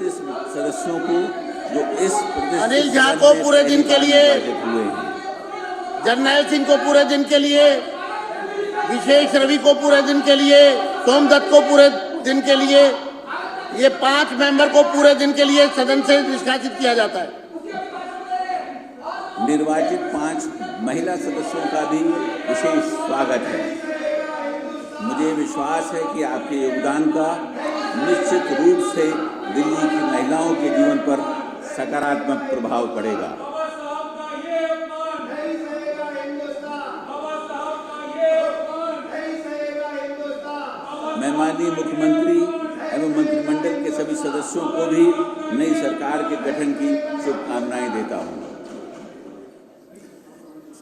36 सदस्यों को जो इस अनिल झा को पूरे दिन के लिए, जरनैल सिंह को पूरे दिन के लिए, विशेष रवि को पूरे दिन के लिए, सोमदत्त को पूरे दिन के लिए, ये 5 मेंबर को पूरे दिन के लिए सदन से निष्कासित किया जाता है। निर्वाचित 5 महिला सदस्यों का भी विशेष स्वागत है। मुझे विश्वास है कि आपके योगदान का निश्चित रूप से दिल्ली की महिलाओं के जीवन पर सकारात्मक प्रभाव पड़ेगा। मैं माननीय मुख्यमंत्री एवं मंत्रिमंडल के सभी सदस्यों को भी नई सरकार के गठन की शुभकामनाएं देता हूं।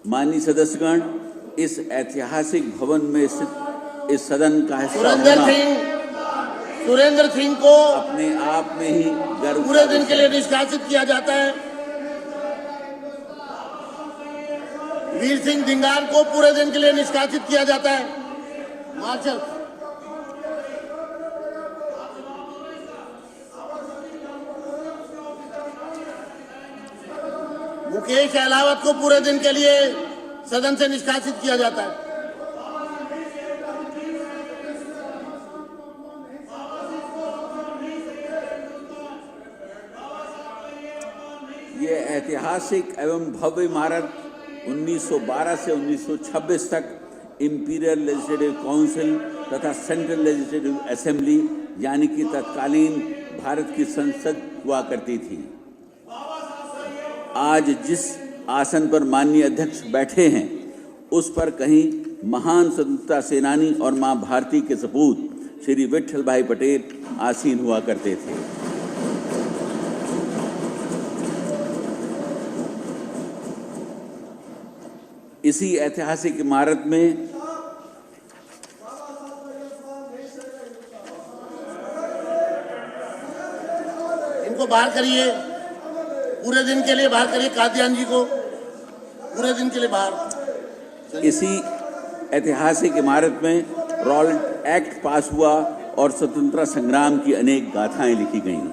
माननीय सदस्यगण, इस ऐतिहासिक भवन में स्थित इस सदन का हिस्सा होना सुरेंद्र सिंह को अपने आप में ही गर्व पूरे दिन के लिए निष्कासित किया जाता है। वीर सिंह धिंगार को पूरे दिन के लिए निष्कासित किया जाता है। मार्शल मुकेश अहलावत को पूरे दिन के लिए सदन से निष्कासित किया जाता है। ये ऐतिहासिक एवं भव्य इमारत 1912 से 1926 तक इंपीरियल लेजिस्लेटिव काउंसिल तथा सेंट्रल लेजिस्लेटिव असेंबली यानी कि तत्कालीन भारत की संसद हुआ करती थी। आज जिस आसन पर माननीय अध्यक्ष बैठे हैं, उस पर कहीं महान स्वतंत्रता सेनानी और मां भारती के सपूत श्री विट्ठल भाई पटेल आसीन हुआ करते थे। इसी ऐतिहासिक इमारत में इनको बाहर करिए, पूरे दिन के लिए बाहर करिए। कादियान जी को पूरे दिन के लिए बाहर। इसी ऐतिहासिक इमारत में रॉलेट एक्ट पास हुआ और स्वतंत्रता संग्राम की अनेक गाथाएं लिखी गईं।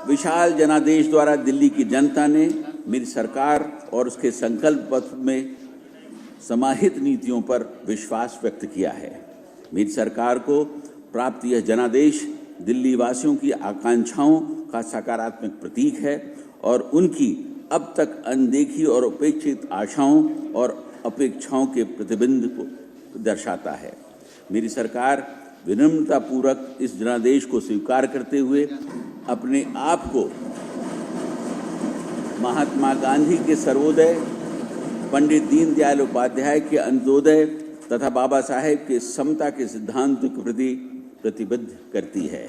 विशाल जनादेश द्वारा दिल्ली की जनता ने मेरी सरकार और उसके संकल्प पत्र में समाहित नीतियों पर विश्वास व्यक्त किया है। मेरी सरकार को प्राप्त यह जनादेश दिल्ली वासियों की आकांक्षाओं का सकारात्मक प्रतीक है और उनकी अब तक अनदेखी और उपेक्षित आशाओं और अपेक्षाओं के प्रतिबिंब को दर्शाता है। मेरी सरकार विनम्रतापूर्वक इस जनादेश को स्वीकार करते हुए अपने आप को महात्मा गांधी के सर्वोदय, पंडित दीनदयाल उपाध्याय के अंत्योदय तथा बाबा साहेब के समता के सिद्धांत के प्रति प्रतिबद्ध करती है।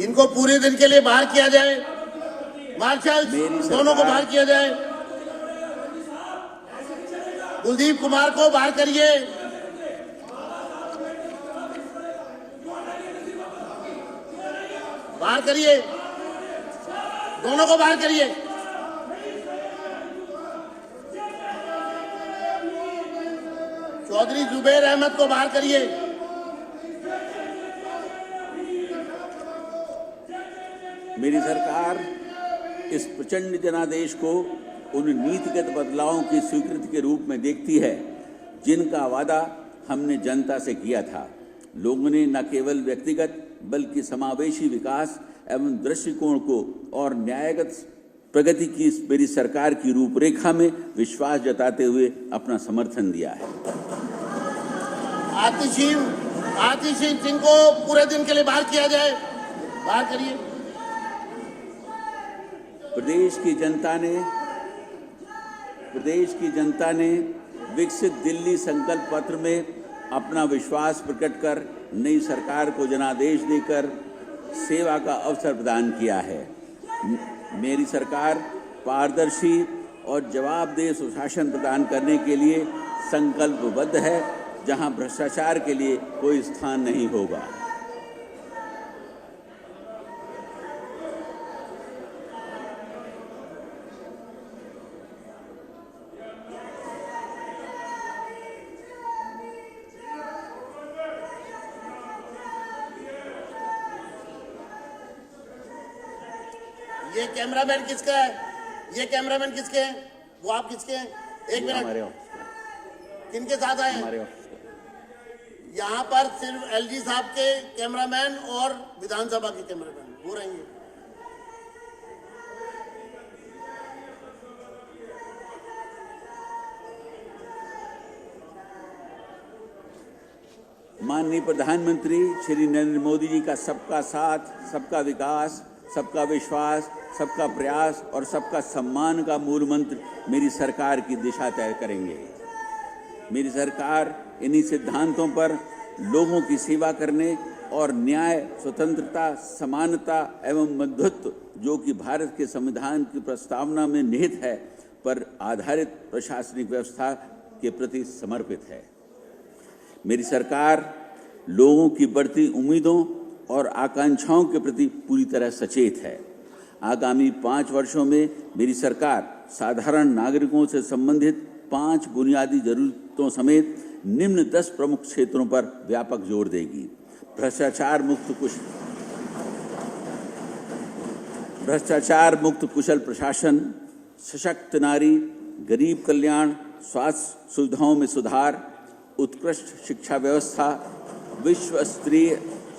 इनको पूरे दिन के लिए बाहर किया जाए। मार्शल दोनों को बाहर किया जाए। कुलदीप कुमार को बाहर करिए। बाहर करिए, दोनों को बाहर करिए। चौधरी जुबैर अहमद को बाहर करिए। मेरी सरकार इस प्रचंड जनादेश को उन नीतिगत बदलावों की स्वीकृति के रूप में देखती है जिनका वादा हमने जनता से किया था। लोगों ने न केवल व्यक्तिगत बल्कि समावेशी विकास एवं दृष्टिकोण को और न्यायगत प्रगति की मेरी सरकार की रूपरेखा में विश्वास जताते हुए अपना समर्थन दिया है। आतिशी सिंह को पूरे दिन के लिए बाहर किया जाए। बाहर करिए। प्रदेश की जनता ने विकसित दिल्ली संकल्प पत्र में अपना विश्वास प्रकट कर नई सरकार को जनादेश देकर सेवा का अवसर प्रदान किया है। मेरी सरकार पारदर्शी और जवाबदेह सुशासन प्रदान करने के लिए संकल्पबद्ध है, जहां भ्रष्टाचार के लिए कोई स्थान नहीं होगा। ये कैमरामैन किसका है? ये कैमरामैन किसके हैं? वो आप किसके हैं? एक मिनट, हमारे ऑफिस का, किनके साथ आए हैं? हमारे ऑफिस का। यहाँ पर सिर्फ एलजी साहब के कैमरामैन और विधानसभा के कैमरामैन वो रहेंगे। माननीय प्रधानमंत्री श्री नरेंद्र मोदी जी का सबका साथ, सबका विकास, सबका विश्वास, सबका प्रयास और सबका सम्मान का मूल मंत्र मेरी सरकार की दिशा तय करेंगे। मेरी सरकार इन्हीं सिद्धांतों पर लोगों की सेवा करने और न्याय, स्वतंत्रता, समानता एवं बंधुत्व जो कि भारत के संविधान की प्रस्तावना में निहित है पर आधारित प्रशासनिक व्यवस्था के प्रति समर्पित है। मेरी सरकार लोगों की बढ़ती उम्मीदों और आकांक्षाओं के प्रति पूरी तरह सचेत है। आगामी 5 वर्षों में मेरी सरकार साधारण नागरिकों से संबंधित 5 बुनियादी जरूरतों समेत निम्न 10 प्रमुख क्षेत्रों पर व्यापक जोर देगी। भ्रष्टाचार मुक्त कुशल प्रशासन, सशक्त नारी, गरीब कल्याण, स्वास्थ्य सुविधाओं में सुधार, उत्कृष्ट शिक्षा व्यवस्था, विश्व स्तरीय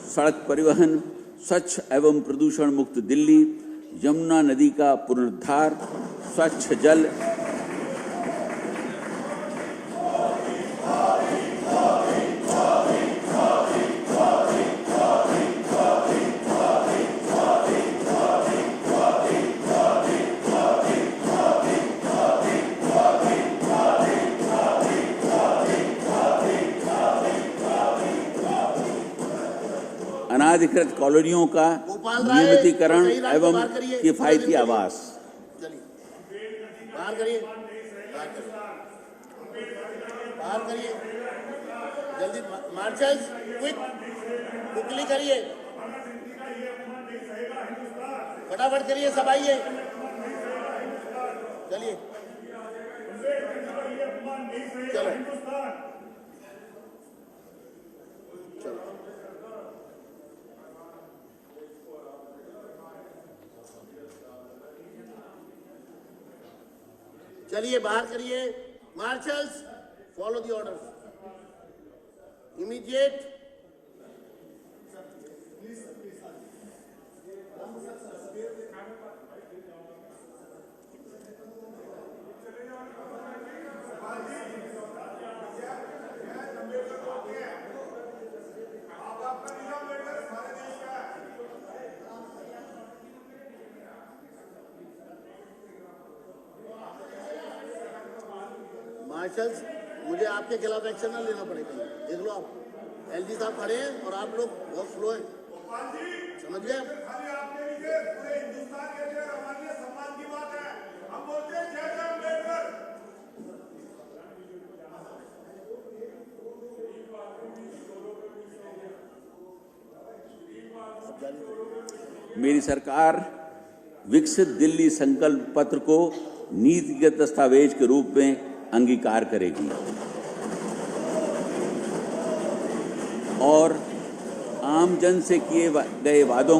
सड़क परिवहन, स्वच्छ एवं प्रदूषण मुक्त दिल्ली, यमुना नदी का पुनरुद्धार, स्वच्छ जल, अनाधिकृत कॉलोनियों का नियमितीकरण एवं किफायती आवास। बाहर करिए, बाहर करिए, जल्दी मार्शल्स, क्विकली करिए, फटाफट करिए, सब आइए, चलिए, चलो चलिए, बाहर करिए, marshals, follow the orders, immediate. Marshals, मुझे आपके खिलाफ एक्शन ना लेना पड़ेगा। देख लो, आप एलजी साहब खड़े हैं और आप लोग बहुत स्लो हैं, समझ गए? मेरी सरकार विकसित दिल्ली संकल्प पत्र को नीतिगत दस्तावेज के रूप में अंगीकार करेगी और आमजन से किए गए वादों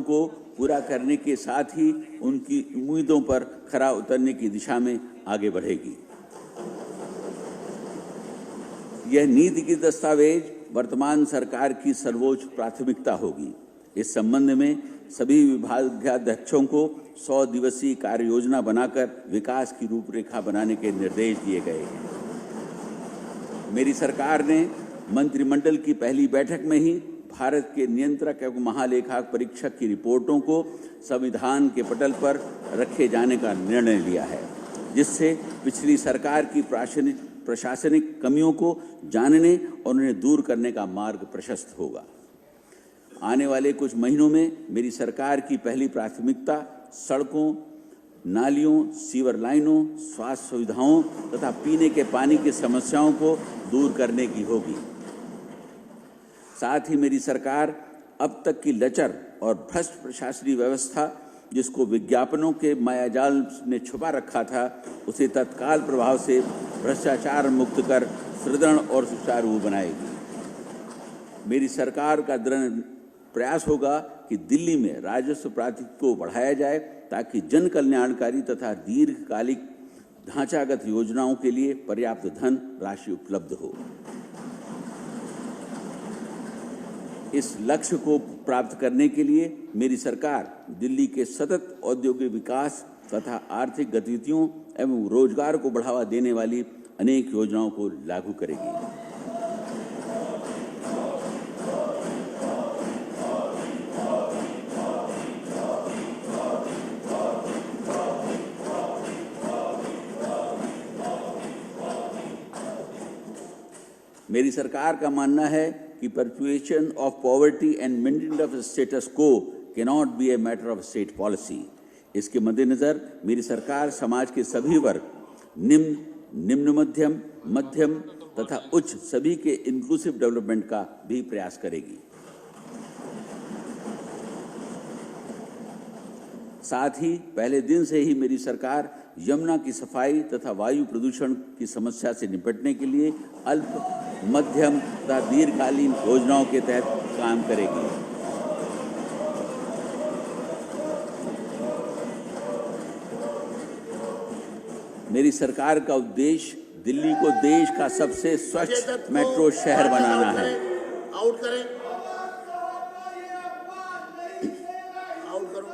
को पूरा करने के साथ ही उनकी उम्मीदों पर खरा उतरने की दिशा में आगे बढ़ेगी। यह नीति की दस्तावेज वर्तमान सरकार की सर्वोच्च प्राथमिकता होगी। इस संबंध में सभी विभागाध्यक्षों को 100 दिवसीय कार्य योजना बनाकर विकास की रूपरेखा बनाने के निर्देश दिए गए हैं। मेरी सरकार ने मंत्रिमंडल की पहली बैठक में ही भारत के नियंत्रक एवं महालेखाक परीक्षक की रिपोर्टों को संविधान के पटल पर रखे जाने का निर्णय लिया है, जिससे पिछली सरकार की प्रशासनिक कमियों को जानने और उन्हें दूर करने का मार्ग प्रशस्त होगा। आने वाले कुछ महीनों में मेरी सरकार की पहली प्राथमिकता सड़कों, नालियों, सीवर लाइनों, स्वास्थ्य सुविधाओं तथा पीने के पानी की समस्याओं को दूर करने की होगी। साथ ही मेरी सरकार अब तक की लचर और भ्रष्ट प्रशासनिक व्यवस्था, जिसको विज्ञापनों के मायाजाल ने छुपा रखा था, उसे तत्काल प्रभाव से भ्रष्टाचार मुक्त कर सुदृढ़ और सुचारू बनाएगी। मेरी सरकार का दृढ़ प्रयास होगा कि दिल्ली में राजस्व प्राप्ति को बढ़ाया जाए, ताकि जन कल्याणकारी तथा दीर्घकालिक ढांचागत योजनाओं के लिए पर्याप्त धन राशि उपलब्ध हो। इस लक्ष्य को प्राप्त करने के लिए मेरी सरकार दिल्ली के सतत औद्योगिक विकास तथा आर्थिक गतिविधियों एवं रोजगार को बढ़ावा देने वाली अनेक योजनाओं को लागू करेगी। मेरी सरकार का मानना है कि perpetuation of poverty and maintenance of status quo cannot be a matter of state policy। इसके मद्देनजर मेरी सरकार समाज के सभी वर्ग, निम्न मध्यम, मध्यम तथा उच्च सभी के इंक्लूसिव डेवलपमेंट का भी प्रयास करेगी। साथ ही पहले दिन से ही मेरी सरकार यमुना की सफाई तथा वायु प्रदूषण की समस्या से निपटने के लिए अल्प, मध्यम तथा दीर्घकालीन योजनाओं के तहत काम करेगी। मेरी सरकार का उद्देश्य दिल्ली को देश का सबसे स्वच्छ मेट्रो शहर बनाना है। आउट करें, आउट करो।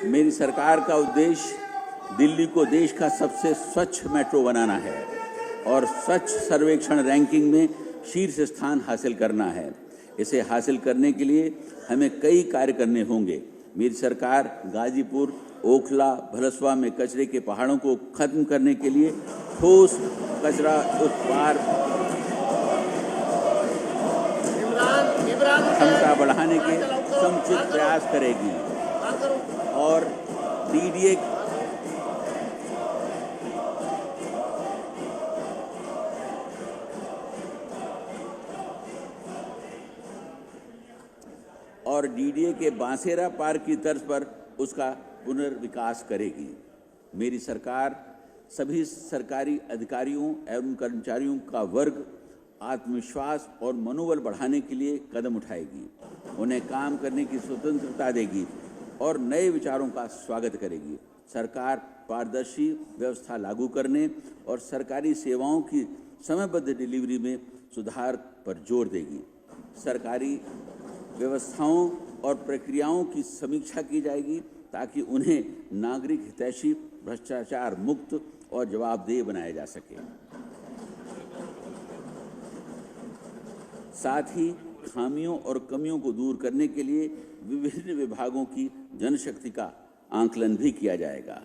मेरी सरकार का उद्देश्य दिल्ली को देश का सबसे स्वच्छ मेट्रो बनाना है और स्वच्छ सर्वेक्षण रैंकिंग में शीर्ष स्थान हासिल करना है। इसे हासिल करने के लिए हमें कई कार्य करने होंगे। मेरी सरकार गाजीपुर, ओखला, भलसवा में कचरे के पहाड़ों को खत्म करने के लिए ठोस कचरा उत्पाद क्षमता बढ़ाने के समुचित प्रयास करेगी और डीडीए के बांसेरा पार्क की तर्ज पर उसका पुनर्विकास करेगी। मेरी सरकार सभी सरकारी अधिकारियों एवं कर्मचारियों का वर्ग आत्मविश्वास और मनोबल बढ़ाने के लिए कदम उठाएगी, उन्हें काम करने की स्वतंत्रता देगी और नए विचारों का स्वागत करेगी। सरकार पारदर्शी व्यवस्था लागू करने और सरकारी सेवाओं की समयबद्ध डिलीवरी में सुधार पर जोर देगी। सरकारी व्यवस्थाओं और प्रक्रियाओं की समीक्षा की जाएगी ताकि उन्हें नागरिक हितैषी, भ्रष्टाचार मुक्त और जवाबदेह बनाया जा सके। साथ ही खामियों और कमियों को दूर करने के लिए विभिन्न विभागों की जनशक्ति का आंकलन भी किया जाएगा।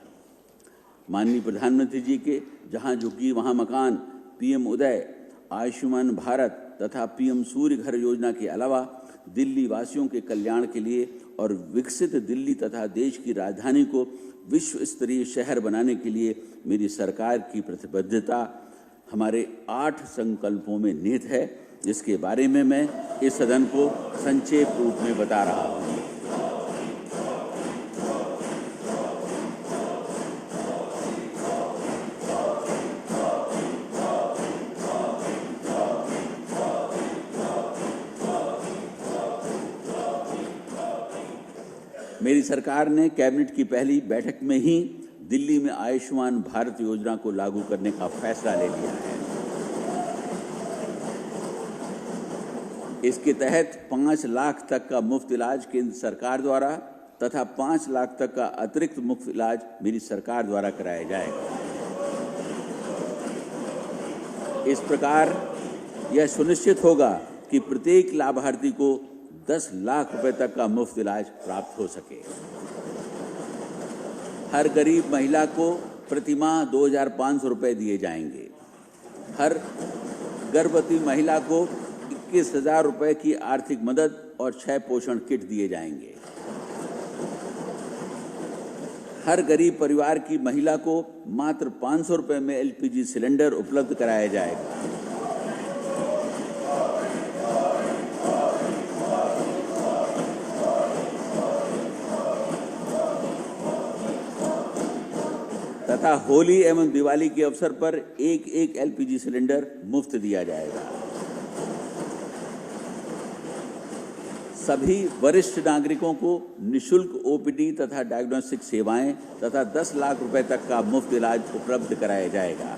माननीय प्रधानमंत्री जी के जहां झुकी वहां मकान, पीएम उदय, आयुष्मान भारत तथा पीएम सूर्य घर योजना के अलावा दिल्ली वासियों के कल्याण के लिए और विकसित दिल्ली तथा देश की राजधानी को विश्व स्तरीय शहर बनाने के लिए मेरी सरकार की प्रतिबद्धता हमारे 8 संकल्पों में निहित है, जिसके बारे में मैं इस सदन को संक्षेप रूप में बता रहा हूँ। मेरी सरकार ने कैबिनेट की पहली बैठक में ही दिल्ली में आयुष्मान भारत योजना को लागू करने का फैसला ले लिया है। इसके तहत 5 लाख तक का मुफ्त इलाज केंद्र सरकार द्वारा तथा 5 लाख तक का अतिरिक्त मुफ्त इलाज मेरी सरकार द्वारा कराया जाएगा। इस प्रकार यह सुनिश्चित होगा कि प्रत्येक लाभार्थी को 10 लाख रुपए तक का मुफ्त इलाज प्राप्त हो सके। हर गरीब महिला को प्रति माह 2,500 रुपए दिए जाएंगे। हर गर्भवती महिला को 21,000 रुपए की आर्थिक मदद और 6 पोषण किट दिए जाएंगे। हर गरीब परिवार की महिला को मात्र 500 रुपए में एलपीजी सिलेंडर उपलब्ध कराया जाएगा। तथा होली एवं दिवाली के अवसर पर एक एलपीजी सिलेंडर मुफ्त दिया जाएगा। सभी वरिष्ठ नागरिकों को निशुल्क ओपीडी तथा डायग्नोस्टिक सेवाएं तथा 10 लाख रुपए तक का मुफ्त इलाज उपलब्ध कराया जाएगा।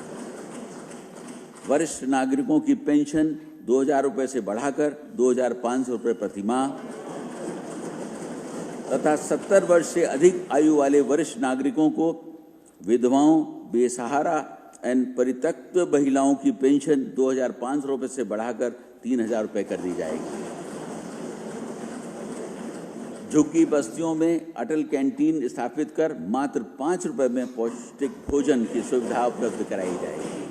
वरिष्ठ नागरिकों की पेंशन 2000 रुपए से बढ़ाकर 2500 रुपए प्रति माह तथा 70 वर्ष से अधिक आयु वाले वरिष्ठ नागरिकों को विधवाओं, बेसहारा एवं परित्यक्त महिलाओं की पेंशन 2500 रुपए से बढ़ाकर 3000 रुपए कर दी जाएगी। झुग्गी बस्तियों में अटल कैंटीन स्थापित कर मात्र 5 रुपए में पौष्टिक भोजन की सुविधा उपलब्ध कराई जाएगी।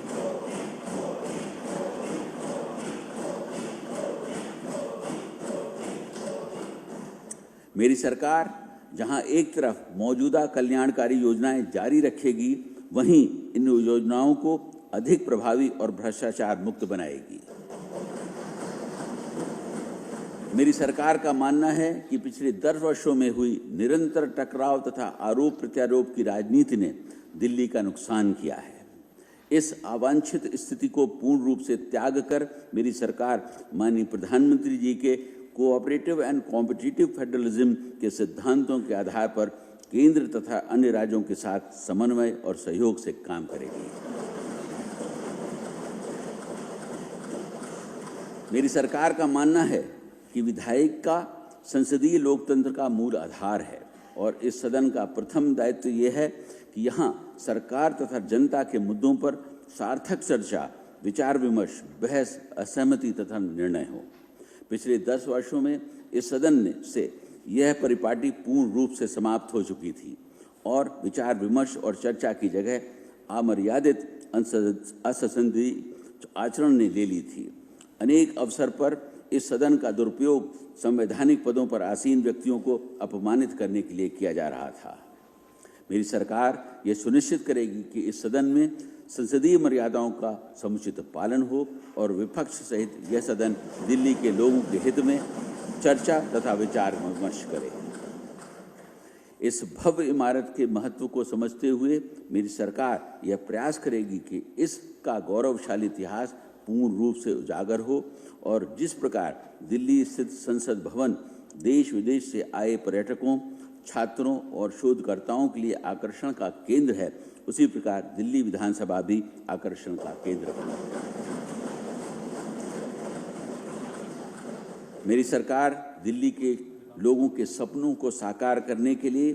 मेरी सरकार जहां एक तरफ मौजूदा कल्याणकारी योजनाएं जारी रखेगी, वहीं इन योजनाओं को अधिक प्रभावी और भ्रष्टाचार मुक्त बनाएगी। मेरी सरकार का मानना है कि पिछले 10 वर्षों में हुई निरंतर टकराव तथा आरोप प्रत्यारोप की राजनीति ने दिल्ली का नुकसान किया है। इस अवांछित स्थिति को पूर्ण रूप से त्याग कर मेरी सरकार माननीय प्रधानमंत्री जी के कोऑपरेटिव एंड कॉम्पिटिटिव फेडरलिज्म के सिद्धांतों के आधार पर केंद्र तथा अन्य राज्यों के साथ समन्वय और सहयोग से काम करेगी। मेरी सरकार का मानना है कि विधायक का संसदीय लोकतंत्र का मूल आधार है और इस सदन का प्रथम दायित्व यह है कि यहाँ सरकार तथा जनता के मुद्दों पर सार्थक चर्चा, विचार विमर्श, बहस, असहमति तथा निर्णय हो। पिछले 10 वर्षों में इस सदन से यह परिपाटी पूर्ण रूप से समाप्त हो चुकी थी और विचार विमर्श और चर्चा की जगह अमर्यादित असंसदीय आचरण ने ले ली थी। अनेक अवसर पर इस सदन का दुरुपयोग संवैधानिक पदों पर आसीन व्यक्तियों को अपमानित करने के लिए किया जा रहा था। मेरी सरकार यह सुनिश्चित करेगी कि इस सदन में संसदीय मर्यादाओं का समुचित पालन हो और विपक्ष सहित यह सदन दिल्ली के लोगों के हित में चर्चा तथा विचार विमर्श करे। इस भव्य इमारत के महत्व को समझते हुए मेरी सरकार यह प्रयास करेगी कि इसका गौरवशाली इतिहास पूर्ण रूप से उजागर हो और जिस प्रकार दिल्ली स्थित संसद भवन देश विदेश से आए पर्यटकों, छात्रों और शोधकर्ताओं के लिए आकर्षण का केंद्र है, उसी प्रकार दिल्ली विधानसभा भी आकर्षण का केंद्र बने। मेरी सरकार दिल्ली के लोगों के सपनों को साकार करने के लिए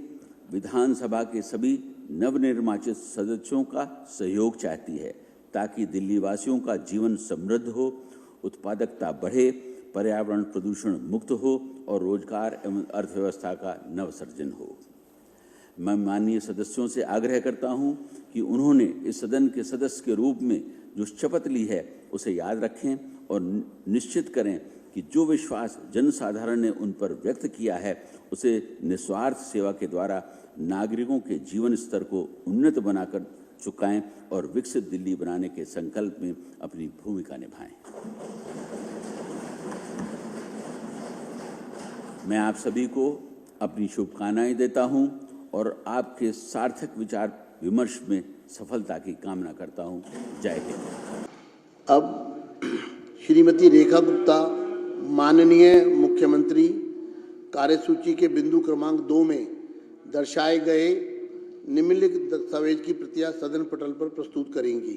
विधानसभा के सभी नवनिर्वाचित सदस्यों का सहयोग चाहती है ताकि दिल्ली वासियों का जीवन समृद्ध हो, उत्पादकता बढ़े, पर्यावरण प्रदूषण मुक्त हो और रोजगार एवं अर्थव्यवस्था का नवसृजन हो। मैं माननीय सदस्यों से आग्रह करता हूं कि उन्होंने इस सदन के सदस्य के रूप में जो शपथ ली है उसे याद रखें और निश्चित करें कि जो विश्वास जनसाधारण ने उन पर व्यक्त किया है उसे निस्वार्थ सेवा के द्वारा नागरिकों के जीवन स्तर को उन्नत बनाकर चुकाएं और विकसित दिल्ली बनाने के संकल्प में अपनी भूमिका निभाएं। मैं आप सभी को अपनी शुभकामनाएं देता हूं और आपके सार्थक विचार विमर्श में सफलता की कामना करता हूं। जय हिंद। अब श्रीमती रेखा गुप्ता माननीय मुख्यमंत्री कार्यसूची के बिंदु क्रमांक 2 में दर्शाए गए निम्नलिखित दस्तावेज की प्रतियां सदन पटल पर प्रस्तुत करेंगी।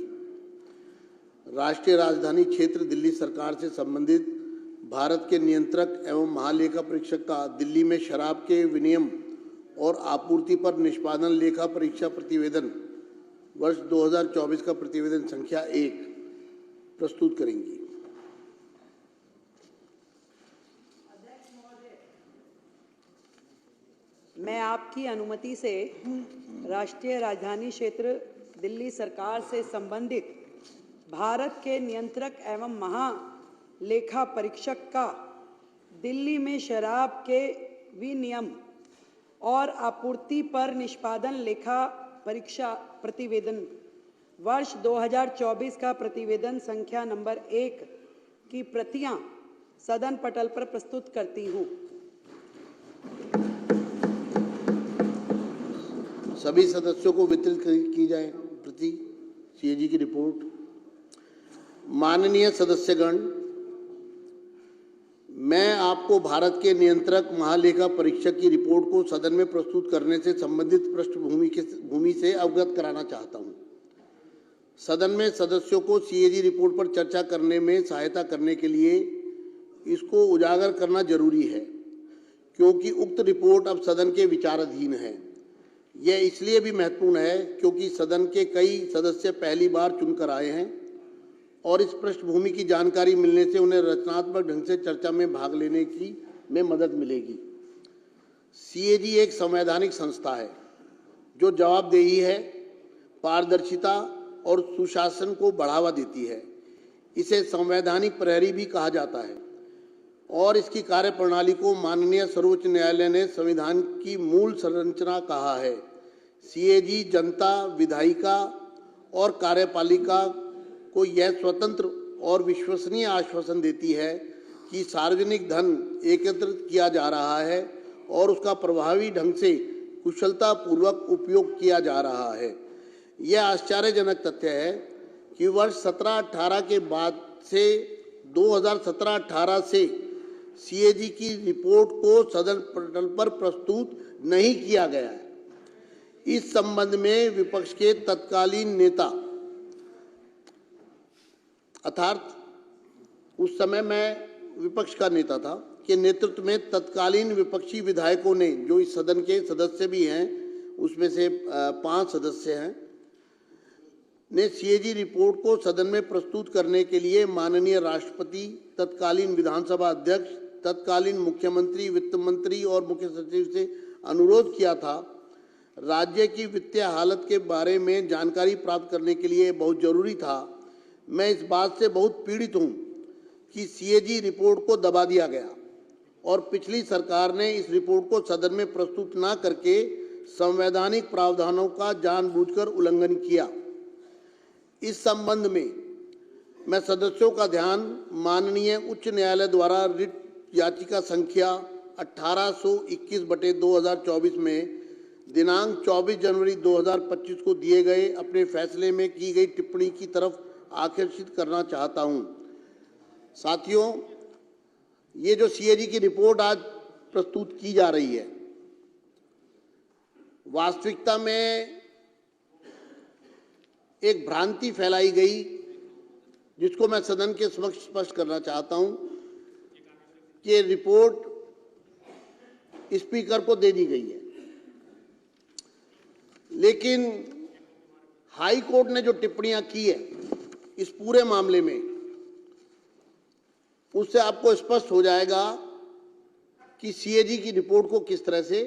राष्ट्रीय राजधानी क्षेत्र दिल्ली सरकार से संबंधित भारत के नियंत्रक एवं महालेखा परीक्षक का दिल्ली में शराब के विनियम और आपूर्ति पर निष्पादन लेखा परीक्षा प्रतिवेदन वर्ष 2024 का प्रतिवेदन संख्या 1 प्रस्तुत करेंगी। मैं आपकी अनुमति से राष्ट्रीय राजधानी क्षेत्र दिल्ली सरकार से संबंधित भारत के नियंत्रक एवं महालेखा परीक्षक का दिल्ली में शराब के विनियम और आपूर्ति पर निष्पादन लेखा परीक्षा प्रतिवेदन वर्ष 2024 का प्रतिवेदन संख्या नंबर 1 की प्रतियां सदन पटल पर प्रस्तुत करती हूं। सभी सदस्यों को वितरित की जाए प्रति सीएजी की रिपोर्ट। माननीय सदस्यगण, मैं आपको भारत के नियंत्रक महालेखा परीक्षक की रिपोर्ट को सदन में प्रस्तुत करने से संबंधित पृष्ठभूमि से अवगत कराना चाहता हूं। सदन में सदस्यों को सीएजी रिपोर्ट पर चर्चा करने में सहायता करने के लिए इसको उजागर करना जरूरी है, क्योंकि उक्त रिपोर्ट अब सदन के विचाराधीन है। यह इसलिए भी महत्वपूर्ण है क्योंकि सदन के कई सदस्य पहली बार चुनकर आए हैं और इस पृष्ठभूमि की जानकारी मिलने से उन्हें रचनात्मक ढंग से चर्चा में भाग लेने की में मदद मिलेगी। सीएजी एक संवैधानिक संस्था है जो जवाबदेही है, पारदर्शिता और सुशासन को बढ़ावा देती है। इसे संवैधानिक प्रहरी भी कहा जाता है और इसकी कार्यप्रणाली को माननीय सर्वोच्च न्यायालय ने संविधान की मूल संरचना कहा है। सीएजी जनता, विधायिका और कार्यपालिका को यह स्वतंत्र और विश्वसनीय आश्वासन देती है कि सार्वजनिक धन एकत्रित किया जा रहा है और उसका प्रभावी ढंग से कुशलतापूर्वक उपयोग किया जा रहा है। यह आश्चर्यजनक तथ्य है कि वर्ष 17-18 के बाद से 2017-18 से सीएजी की रिपोर्ट को सदन पटल पर प्रस्तुत नहीं किया गया है। इस संबंध में विपक्ष के तत्कालीन नेता, अर्थात उस समय मैं विपक्ष का नेता था, के नेतृत्व में तत्कालीन विपक्षी विधायकों ने, जो इस सदन के सदस्य भी हैं, उसमें से 5 सदस्य हैं, ने सीएजी रिपोर्ट को सदन में प्रस्तुत करने के लिए माननीय राष्ट्रपति, तत्कालीन विधानसभा अध्यक्ष, तत्कालीन मुख्यमंत्री, वित्त मंत्री और मुख्य सचिव से अनुरोध किया था। राज्य की वित्तीय हालत के बारे में जानकारी प्राप्त करने के लिए बहुत जरूरी था। मैं इस बात से बहुत पीड़ित हूं कि सीएजी रिपोर्ट को दबा दिया गया और पिछली सरकार ने इस रिपोर्ट को सदन में प्रस्तुत न करके संवैधानिक प्रावधानों का जानबूझकर उल्लंघन किया। इस संबंध में मैं सदस्यों का ध्यान माननीय उच्च न्यायालय द्वारा रिट याचिका संख्या 1821/2024 में दिनांक 24 जनवरी 2025 को दिए गए अपने फैसले में की गई टिप्पणी की तरफ आकर्षित करना चाहता हूं। साथियों, ये जो सीएजी की रिपोर्ट आज प्रस्तुत की जा रही है, वास्तविकता में एक भ्रांति फैलाई गई, जिसको मैं सदन के समक्ष स्पष्ट करना चाहता हूं कि रिपोर्ट स्पीकर को दे दी गई है, लेकिन हाई कोर्ट ने जो टिप्पणियां की है इस पूरे मामले में, उससे आपको स्पष्ट हो जाएगा कि सीएजी की रिपोर्ट को किस तरह से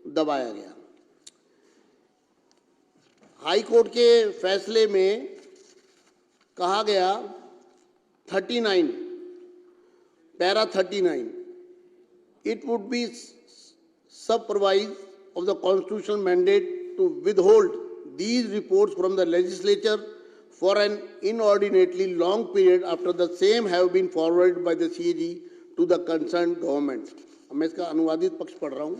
दबाया गया। हाई कोर्ट के फैसले में कहा गया 39, para 39, it would be supervised of the constitutional mandate to withhold these reports from the legislature for an inordinately long period after the same have been forwarded by the CAG to the concerned government। मैं इसका अनुवादित पक्ष पढ़ रहा हूं।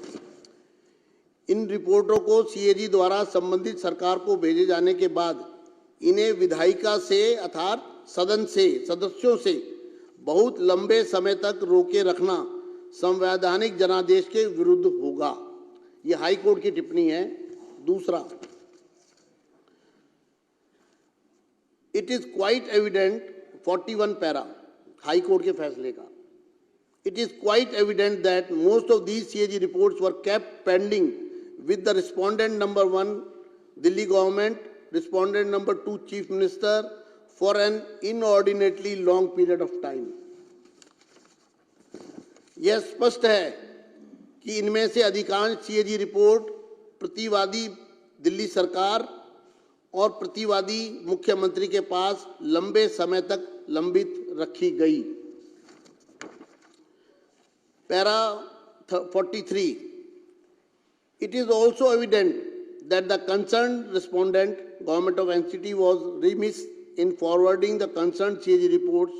इन रिपोर्टों को CAG द्वारा संबंधित सरकार को भेजे जाने के बाद इन्हें विधायिका से अर्थात सदन से सदस्यों से बहुत लंबे समय तक रोके रखना संवैधानिक जनादेश के विरुद्ध होगा। ये हाई कोर्ट की टिप्पणी है। दूसरा, it is quite evident, 41 para high court के फैसले का, it is quite evident that most of these CAG reports were kept pending with the respondent number 1 Delhi government, respondent number 2 chief minister for an inordinately long period of time। यह स्पष्ट है कि इनमें से अधिकांश CAG रिपोर्ट प्रतिवादी दिल्ली सरकार और प्रतिवादी मुख्यमंत्री के पास लंबे समय तक लंबित रखी गई। Para 43, It is also evident that the concerned respondent, Government of NCT, was remiss in forwarding the concerned CAG reports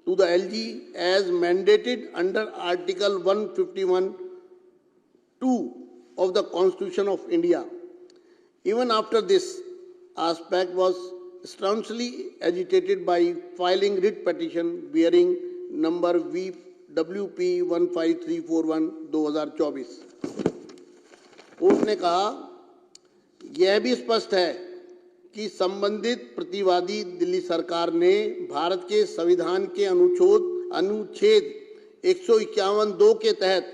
to the LG as mandated under Article 151(2) of the Constitution of India. Even after this aspect was staunchly agitated by filing writ petition bearing number WP 1534/2024। Court ने कहा, यह भी स्पष्ट है कि संबंधित प्रतिवादी दिल्ली सरकार ने भारत के संविधान के अनुच्छेद 151(2) के तहत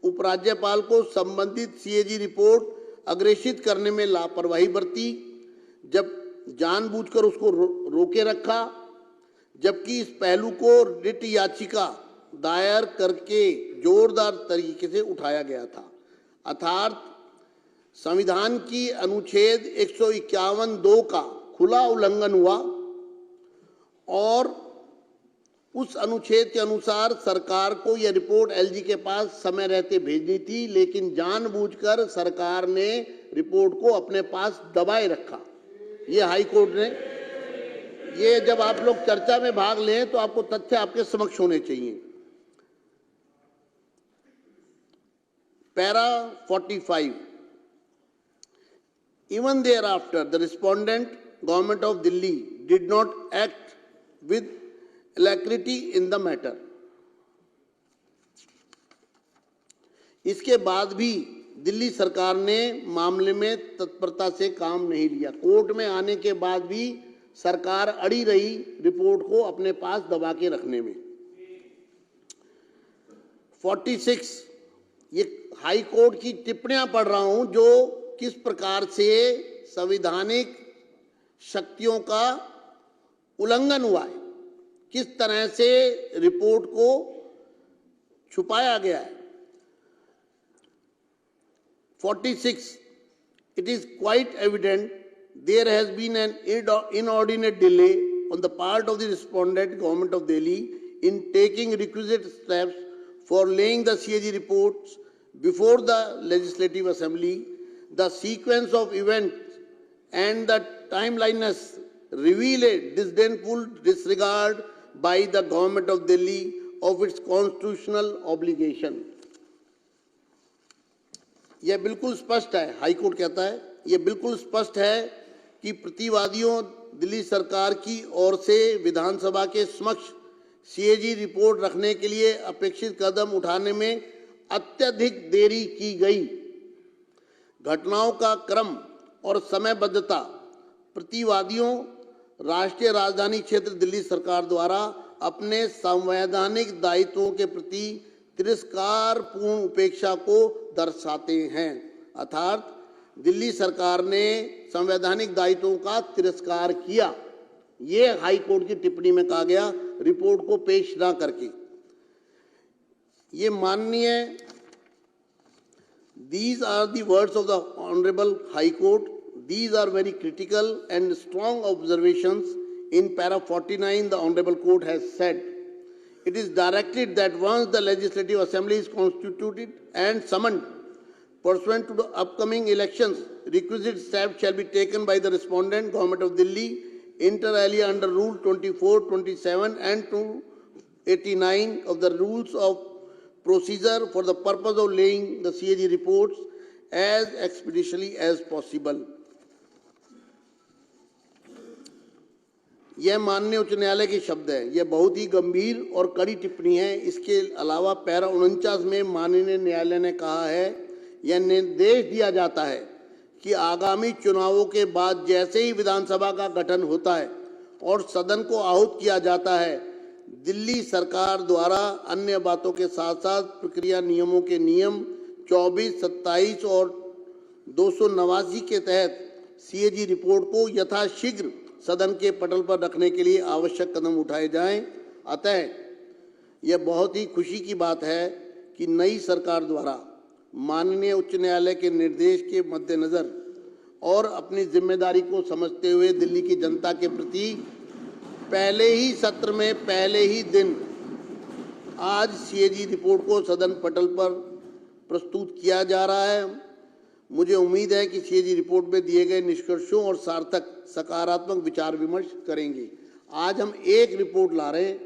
उपराज्यपाल को संबंधित सीएजी रिपोर्ट अग्रेषित करने में लापरवाही बरती, जब जानबूझकर उसको रोके रखा, जबकि इस पहलू को रिट याचिका दायर करके जोरदार तरीके से उठाया गया था। अर्थात संविधान की अनुच्छेद 151(2) का खुला उल्लंघन हुआ और उस अनुच्छेद के अनुसार सरकार को यह रिपोर्ट एलजी के पास समय रहते भेजनी थी, लेकिन जानबूझकर सरकार ने रिपोर्ट को अपने पास दबाए रखा। ये हाई कोर्ट ने, ये जब आप लोग चर्चा में भाग लें तो आपको तथ्य आपके समक्ष होने चाहिए। Para 45, even thereafter the respondent, Government of Delhi, did not act with alacrity in the matter. इसके बाद भी दिल्ली सरकार ने मामले में तत्परता से काम नहीं लिया। कोर्ट में आने के बाद भी सरकार अड़ी रही रिपोर्ट को अपने पास दबा के रखने में। 46, ये हाई कोर्ट की टिप्पणियां पढ़ रहा हूं जो किस प्रकार से संवैधानिक शक्तियों का उल्लंघन हुआ है, किस तरह से रिपोर्ट को छुपाया गया है। 46, it is quite evident there has been an inordinate delay on the part of the respondent, Government of Delhi, in taking requisite steps for laying the CAG reports before the Legislative Assembly. The sequence of events and the timeliness reveal a disdainful disregard by the Government of Delhi of its constitutional obligation. यह बिल्कुल स्पष्ट है, high court कहता है, यह बिल्कुल स्पष्ट है कि प्रतिवादियों दिल्ली सरकार की ओर से विधानसभा के समक्ष सीएजी रिपोर्ट रखने के लिए अपेक्षित कदम उठाने में अत्यधिक देरी की गई। घटनाओं का क्रम और समयबद्धता प्रतिवादियों राष्ट्रीय राजधानी क्षेत्र दिल्ली सरकार द्वारा अपने संवैधानिक दायित्वों के प्रति तिरस्कारपूर्ण उपेक्षा को दर्शाते हैं। अर्थात दिल्ली सरकार ने संवैधानिक दायित्वों का तिरस्कार किया, ये हाई कोर्ट की टिप्पणी में कहा गया रिपोर्ट को पेश ना करके। ये माननीय, these are the words of the Honorable High Court. These are very critical and strong observations. In para 49, the Honorable Court has said, it is directed that once the Legislative Assembly is constituted and summoned pursuant to the upcoming elections, requisite steps shall be taken by the respondent, Government of Delhi, inter alia under Rule 24, 27 and 289 of the Rules of Procedure for the purpose of laying the CAG reports as expeditiously as possible. यह माननीय उच्च न्यायालय के शब्द है। यह बहुत ही गंभीर और कड़ी टिप्पणी है। इसके अलावा पैरा 49 में माननीय न्यायालय ने कहा है, यह निर्देश दिया जाता है कि आगामी चुनावों के बाद जैसे ही विधानसभा का गठन होता है और सदन को आहूत किया जाता है, दिल्ली सरकार द्वारा अन्य बातों के साथ साथ प्रक्रिया नियमों के नियम 24, 27 और 289 के तहत सीएजी रिपोर्ट को यथाशीघ्र सदन के पटल पर रखने के लिए आवश्यक कदम उठाए जाएं। अतः यह बहुत ही खुशी की बात है कि नई सरकार द्वारा माननीय उच्च न्यायालय के निर्देश के मद्देनजर और अपनी जिम्मेदारी को समझते हुए दिल्ली की जनता के प्रति पहले ही सत्र में पहले ही दिन आज सीएजी रिपोर्ट को सदन पटल पर प्रस्तुत किया जा रहा है। मुझे उम्मीद है कि सीएजी रिपोर्ट में दिए गए निष्कर्षों और सार्थक सकारात्मक विचार विमर्श करेंगे। आज हम एक रिपोर्ट ला रहे हैं,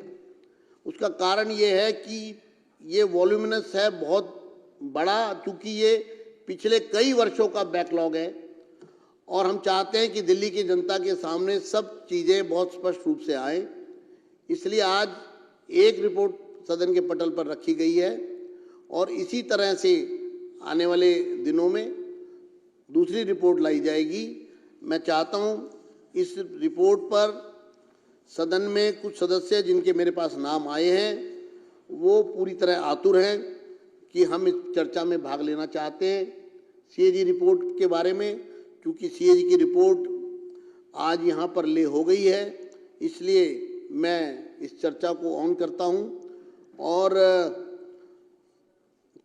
उसका कारण ये है कि ये वॉल्यूमिनस है, बहुत बड़ा, चूंकि ये पिछले कई वर्षों का बैकलॉग है और हम चाहते हैं कि दिल्ली की जनता के सामने सब चीज़ें बहुत स्पष्ट रूप से आए। इसलिए आज एक रिपोर्ट सदन के पटल पर रखी गई है और इसी तरह से आने वाले दिनों में दूसरी रिपोर्ट लाई जाएगी। मैं चाहता हूं इस रिपोर्ट पर सदन में कुछ सदस्य जिनके मेरे पास नाम आए हैं वो पूरी तरह आतुर हैं कि हम इस चर्चा में भाग लेना चाहते हैं सीएजी रिपोर्ट के बारे में। क्योंकि सीएजी की रिपोर्ट आज यहाँ पर ले हो गई है, इसलिए मैं इस चर्चा को ऑन करता हूँ। और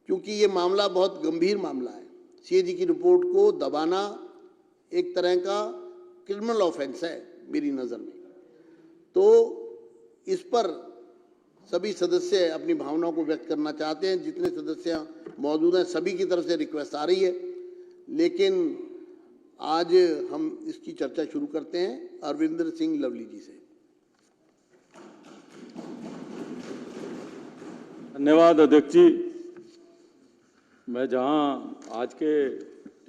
क्योंकि ये मामला बहुत गंभीर मामला है, सीएजी की रिपोर्ट को दबाना एक तरह का क्रिमिनल ऑफेंस है मेरी नज़र में, तो इस पर सभी सदस्य अपनी भावनाओं को व्यक्त करना चाहते हैं। जितने सदस्य मौजूद हैं सभी की तरफ से रिक्वेस्ट आ रही है, लेकिन आज हम इसकी चर्चा शुरू करते हैं अरविंदर सिंह लवली जी से। धन्यवाद अध्यक्ष जी। मैं जहां आज के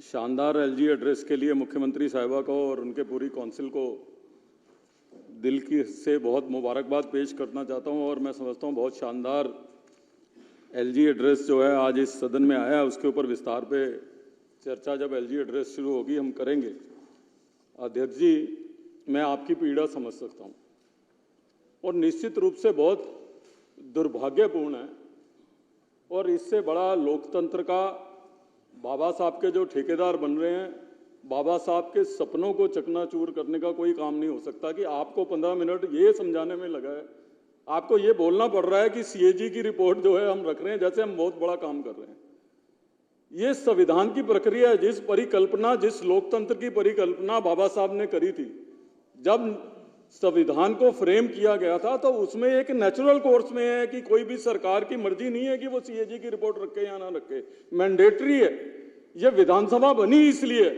शानदार एलजी एड्रेस के लिए मुख्यमंत्री साहिबा को और उनके पूरी काउंसिल को दिल की से बहुत मुबारकबाद पेश करना चाहता हूं, और मैं समझता हूं बहुत शानदार एलजी एड्रेस जो है आज इस सदन में आया, उसके ऊपर विस्तार पे चर्चा जब एलजी एड्रेस शुरू होगी हम करेंगे। अध्यक्ष जी, मैं आपकी पीड़ा समझ सकता हूं और निश्चित रूप से बहुत दुर्भाग्यपूर्ण है, और इससे बड़ा लोकतंत्र का बाबा साहब के जो ठेकेदार बन रहे हैं, बाबा साहब के सपनों को चकनाचूर करने का कोई काम नहीं हो सकता कि आपको 15 मिनट ये समझाने में लगा है, आपको ये बोलना पड़ रहा है कि सीएजी की रिपोर्ट जो है हम रख रहे हैं जैसे हम बहुत बड़ा काम कर रहे हैं। ये संविधान की प्रक्रिया है, जिस परिकल्पना, जिस लोकतंत्र की परिकल्पना बाबा साहब ने करी थी, जब संविधान को फ्रेम किया गया था, तो उसमें एक नेचुरल कोर्स में है कि कोई भी सरकार की मर्जी नहीं है कि वो सीएजी की रिपोर्ट रखे या ना रखे, मैंडेटरी है। ये विधानसभा बनी इसलिए,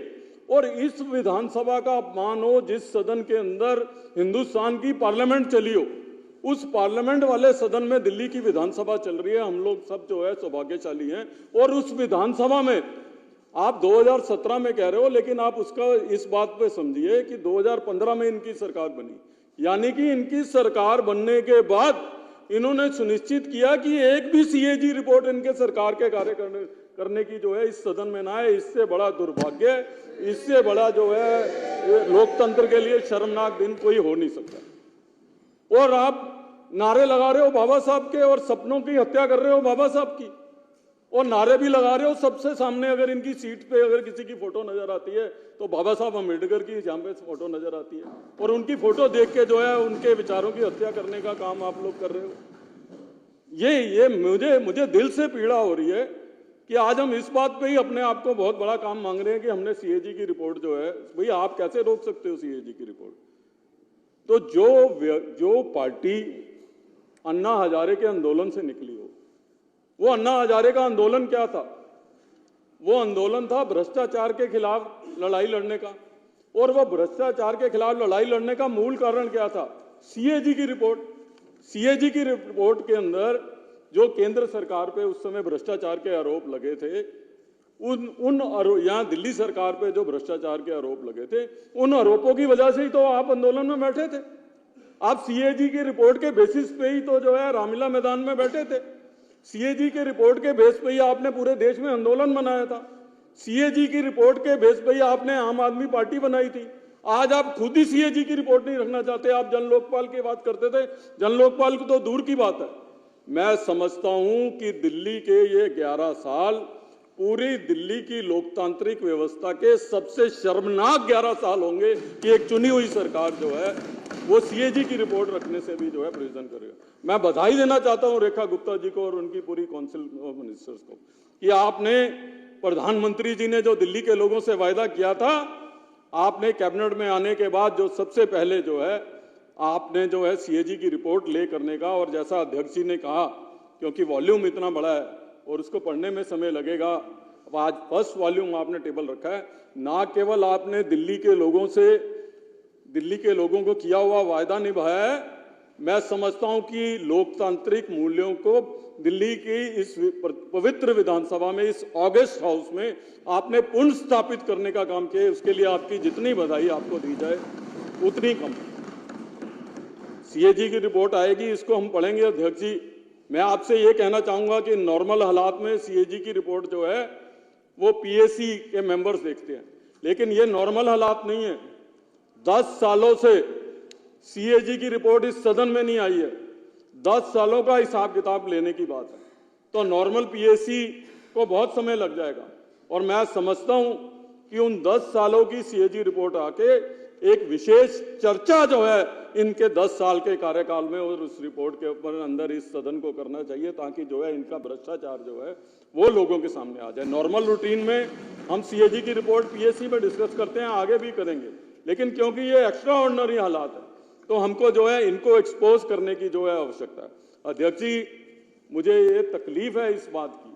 और इस विधानसभा का अपमान हो जिस सदन के अंदर हिंदुस्तान की पार्लियामेंट चली हो, उस पार्लियामेंट वाले सदन में दिल्ली की विधानसभा चल रही है। हम लोग सब जो है सौभाग्यशाली हैं, और उस विधानसभा में आप 2017 में कह रहे हो, लेकिन आप उसका इस बात पे समझिए कि 2015 में इनकी सरकार बनी, यानी कि इनकी सरकार बनने के बाद इन्होंने सुनिश्चित किया कि एक भी सीएजी रिपोर्ट इनके सरकार के कार्य करने की जो है इस सदन में ना आए। इससे बड़ा दुर्भाग्य, इससे बड़ा जो है लोकतंत्र के लिए शर्मनाक दिन कोई हो नहीं सकता। और आप नारे लगा रहे हो बाबा साहब के, और सपनों की हत्या कर रहे हो बाबा साहब की, और नारे भी लगा रहे हो सबसे सामने। अगर इनकी सीट पे अगर किसी की फोटो नजर आती है तो बाबा साहब अम्बेडकर की जहाँ पे फोटो नजर आती है, और उनकी फोटो देख के जो है उनके विचारों की हत्या करने का काम आप लोग कर रहे हो। ये मुझे दिल से पीड़ा हो रही है कि आज हम इस बात पे ही अपने आप को बहुत बड़ा काम मांग रहे हैं कि हमने सीएजी की रिपोर्ट जो है, भैया आप कैसे रोक सकते हो सीएजी की रिपोर्ट। तो जो पार्टी अन्ना हजारे के आंदोलन से निकली हो, वो अन्ना हजारे का आंदोलन क्या था? वो आंदोलन था भ्रष्टाचार के खिलाफ लड़ाई लड़ने का, और वो भ्रष्टाचार के खिलाफ लड़ाई लड़ने का मूल कारण क्या था? सीएजी की रिपोर्ट। सीएजी की रिपोर्ट के अंदर जो केंद्र सरकार पे उस समय भ्रष्टाचार के आरोप लगे थे, यहाँ दिल्ली सरकार पे जो भ्रष्टाचार के आरोप लगे थे, उन आरोपों की वजह से ही तो आप आंदोलन में बैठे थे। आप सीएजी की रिपोर्ट के बेसिस पे ही तो जो है रामलीला मैदान में बैठे थे। सीएजी के रिपोर्ट के बेस पे ही आपने पूरे देश में आंदोलन मनाया था। सीएजी की रिपोर्ट के बेस पे ही आपने आम आदमी पार्टी बनाई थी। आज आप खुद ही सीएजी की रिपोर्ट नहीं रखना चाहते, आप जन लोकपाल की बात करते थे। जन लोकपाल की तो दूर की बात है। मैं समझता हूं कि दिल्ली के ये 11 साल पूरी दिल्ली की लोकतांत्रिक व्यवस्था के सबसे शर्मनाक 11 साल होंगे कि एक चुनी हुई सरकार जो है वो सीएजी की रिपोर्ट रखने से भी जो है प्रिजन करेगा। मैं बधाई देना चाहता हूं रेखा गुप्ता जी को और उनकी पूरी काउंसिल ऑफ मिनिस्टर्स को कि आपने, प्रधानमंत्री जी ने जो दिल्ली के लोगों से वायदा किया था, आपने कैबिनेट में आने के बाद जो सबसे पहले जो है आपने जो है सीएजी की रिपोर्ट ले करने का, और जैसा अध्यक्ष जी ने कहा, क्योंकि वॉल्यूम इतना बड़ा है और उसको पढ़ने में समय लगेगा अब आज फर्स्ट वॉल्यूम आपने टेबल रखा है, ना केवल आपने दिल्ली के लोगों को किया हुआ वायदा निभाया है, मैं समझता हूं कि लोकतांत्रिक मूल्यों को दिल्ली की इस पवित्र विधानसभा में, इस ऑगस्ट हाउस में आपने पुनः स्थापित करने का काम किया है। उसके लिए आपकी जितनी बधाई आपको दी जाए उतनी कम। सीएजी की रिपोर्ट आएगी, इसको हम पढ़ेंगे। अध्यक्ष जी, मैं आपसे ये कहना चाहूंगा कि नॉर्मल हालात में सीएजी की रिपोर्ट जो है वो पीएसी के मेंबर्स देखते हैं, लेकिन ये नॉर्मल हालात नहीं है। 10 सालों से सीएजी की रिपोर्ट इस सदन में नहीं आई है। 10 सालों का हिसाब किताब लेने की बात है, तो नॉर्मल पीएसी को बहुत समय लग जाएगा। और मैं समझता हूं कि उन 10 सालों की सीएजी रिपोर्ट आके एक विशेष चर्चा जो है इनके 10 साल के कार्यकाल में और उस रिपोर्ट के ऊपर अंदर इस सदन को करना चाहिए, ताकि जो है इनका भ्रष्टाचार जो है वो लोगों के सामने आ जाए। नॉर्मल रूटीन में हम सीएजी की रिपोर्ट पीएसी में डिस्कस करते हैं, आगे भी करेंगे, लेकिन क्योंकि ये एक्स्ट्रा ऑर्डिनरी हालात है तो हमको जो है इनको एक्सपोज करने की जो है आवश्यकता है। अध्यक्ष जी, मुझे ये तकलीफ है इस बात की,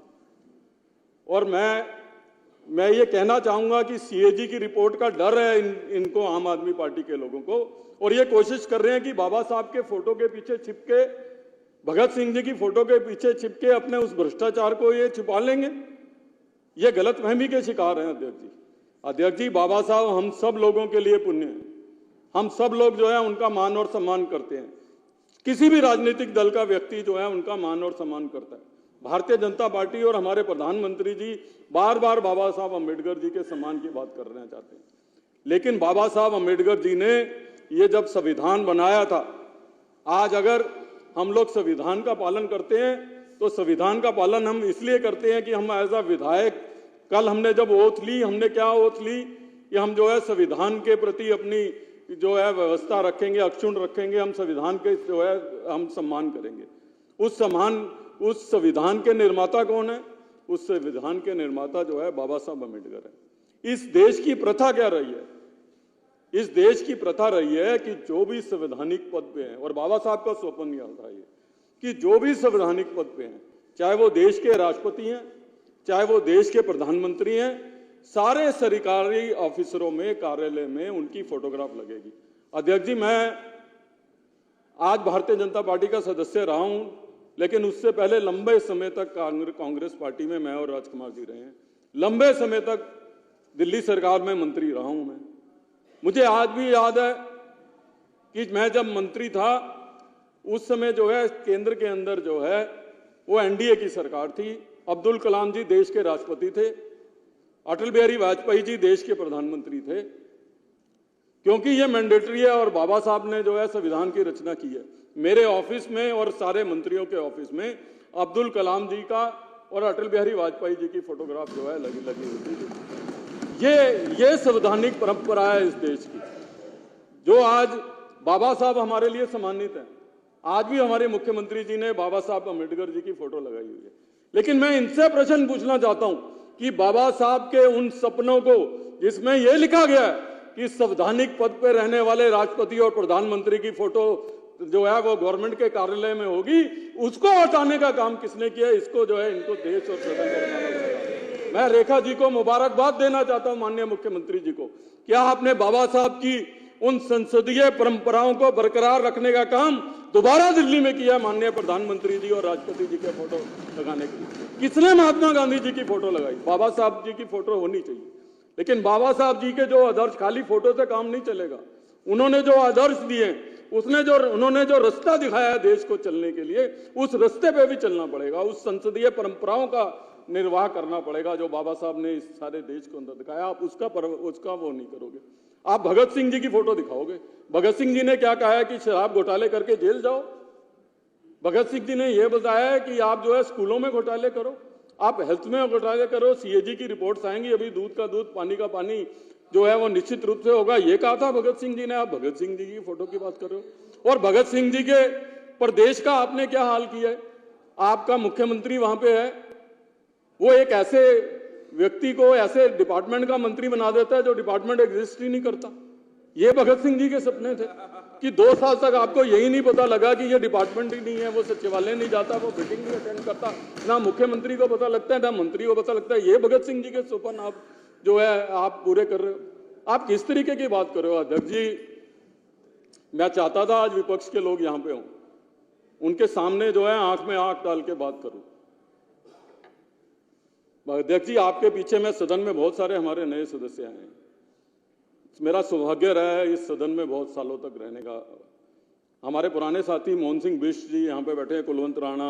और मैं ये कहना चाहूंगा कि सीएजी की रिपोर्ट का डर है इनको, आम आदमी पार्टी के लोगों को, और ये कोशिश कर रहे हैं कि बाबा साहब के फोटो के पीछे छिपके, भगत सिंह जी की फोटो के पीछे छिपके अपने उस भ्रष्टाचार को ये छिपा लेंगे। ये गलतफहमी के शिकार हैं अध्यक्ष जी। अध्यक्ष जी, बाबा साहब हम सब लोगों के लिए पुण्य है। हम सब लोग जो है उनका मान और सम्मान करते हैं। किसी भी राजनीतिक दल का व्यक्ति जो है उनका मान और सम्मान करता है। भारतीय जनता पार्टी और हमारे प्रधानमंत्री जी बार बार बाबा साहब अम्बेडकर जी के सम्मान की बात करना चाहते हैं, लेकिन बाबा साहब अम्बेडकर जी ने ये जब संविधान बनाया था, आज अगर हम लोग संविधान का पालन करते हैं तो संविधान का पालन हम इसलिए करते हैं कि हम एज अ विधायक, कल हमने जब ओथ ली, हमने क्या ओथ ली कि हम जो है संविधान के प्रति अपनी जो है व्यवस्था रखेंगे, अक्षुण्ण रखेंगे, हम संविधान के जो है हम सम्मान करेंगे। उस संविधान के निर्माता कौन है? उस संविधान के निर्माता जो है बाबा साहब अम्बेडकर है। इस देश की प्रथा क्या रही है? इस देश की प्रथा रही है कि जो भी संवैधानिक पद पे हैं, और बाबा साहब का स्वप्न यह था ये कि जो भी संवैधानिक पद पे हैं, चाहे वो देश के राष्ट्रपति हैं, चाहे वो देश के प्रधानमंत्री हैं, सारे सरकारी ऑफिसरों में, कार्यालय में उनकी फोटोग्राफ लगेगी। अध्यक्ष जी, मैं आज भारतीय जनता पार्टी का सदस्य रहा हूं, लेकिन उससे पहले लंबे समय तक कांग्रेस पार्टी में मैं और राजकुमार जी रहे हैं। लंबे समय तक दिल्ली सरकार में मंत्री रहा हूं मैं। मुझे आज भी याद है कि मैं जब मंत्री था उस समय जो है केंद्र के अंदर जो है वो एनडीए की सरकार थी। अब्दुल कलाम जी देश के राष्ट्रपति थे, अटल बिहारी वाजपेयी जी देश के प्रधानमंत्री थे, क्योंकि ये मैंडेटरी है और बाबा साहब ने जो है संविधान की रचना की है। मेरे ऑफिस में और सारे मंत्रियों के ऑफिस में अब्दुल कलाम जी का और अटल बिहारी वाजपेयी जी की फोटोग्राफ जो है लगी होती थी। ये संवैधानिक परंपरा है इस देश की, जो आज बाबा साहब हमारे लिए सम्मानित है। आज भी हमारे मुख्यमंत्री जी ने बाबा साहब अम्बेडकर जी की फोटो लगाई हुई है। लेकिन मैं इनसे प्रश्न पूछना चाहता हूं कि बाबा साहब के उन सपनों को जिसमें यह लिखा गया है कि संवैधानिक पद पर रहने वाले राष्ट्रपति और प्रधानमंत्री की फोटो जो है वो गवर्नमेंट के कार्यालय में होगी, उसको हटाने का काम किसने किया? इसको जो है इनको देश और सदन को हटाना पड़ेगा। मैं रेखा जी को मुबारकबाद देना चाहता हूं, माननीय मुख्यमंत्री जी को, क्या आपने बाबा साहब की उन संसदीय परंपराओं को बरकरार रखने का काम दोबारा दिल्ली में किया माननीय प्रधानमंत्री जी और राष्ट्रपति जी के फोटो लगाने के लिए। किसने महात्मा गांधी जी की फोटो लगाई? बाबा साहब जी की फोटो होनी चाहिए। लेकिन बाबा साहब जी के जो आदर्श, खाली फोटो से काम नहीं चलेगा। उन्होंने जो आदर्श दिए, उन्होंने जो रास्ता दिखाया है देश को चलने के लिए, उस रास्ते पे भी चलना पड़ेगा। उस संसदीय परंपराओं का निर्वाह करना पड़ेगा जो बाबा साहब ने इस सारे देश को अंदर दिखाया। आप उसका वो नहीं करोगे। आप भगत सिंह जी की फोटो दिखाओगे। भगत सिंह जी ने क्या कहा है कि शराब घोटाले करके जेल जाओ। भगत सिंह जी ने यह बताया है कि आप जो है स्कूलों में घोटाले करो, आप हेल्थ में घोटाले करो। सीएजी की रिपोर्ट्स आएंगी, अभी दूध का दूध पानी का पानी जो है वो निश्चित रूप से होगा, ये कहा था भगत सिंह जी ने। आप भगत सिंह जी की फोटो की बात कर रहे हो। और भगत सिंह जी के प्रदेश का आपने क्या हाल किया है? आपका मुख्यमंत्री वहां पे है, वो एक ऐसे व्यक्ति को ऐसे डिपार्टमेंट का मंत्री बना देता है जो डिपार्टमेंट एग्जिस्ट ही नहीं करता। ये भगत सिंह जी के सपने थे कि 2 साल तक आपको यही नहीं पता लगा कि ये डिपार्टमेंट ही नहीं है, वो सचिवालय नहीं जाता, वो मीटिंग नहीं अटेंड करता, ना मुख्यमंत्री को पता लगता है ना मंत्री को पता लगता है। ये भगत सिंह जी के सपन आप जो है आप पूरे कर रहे हो। आप किस तरीके की बात कर रहे हो अध्यक्ष जी? मैं चाहता था आज विपक्ष के लोग यहां पे हों, उनके सामने जो है आंख में आंख डाल के बात करूं। अध्यक्ष जी, आपके पीछे में सदन में बहुत सारे हमारे नए सदस्य हैं। मेरा सौभाग्य रहा है इस सदन में बहुत सालों तक रहने का। हमारे पुराने साथी मोहन सिंह बिष्ट जी यहाँ पे बैठे हैं, कुलवंत राणा,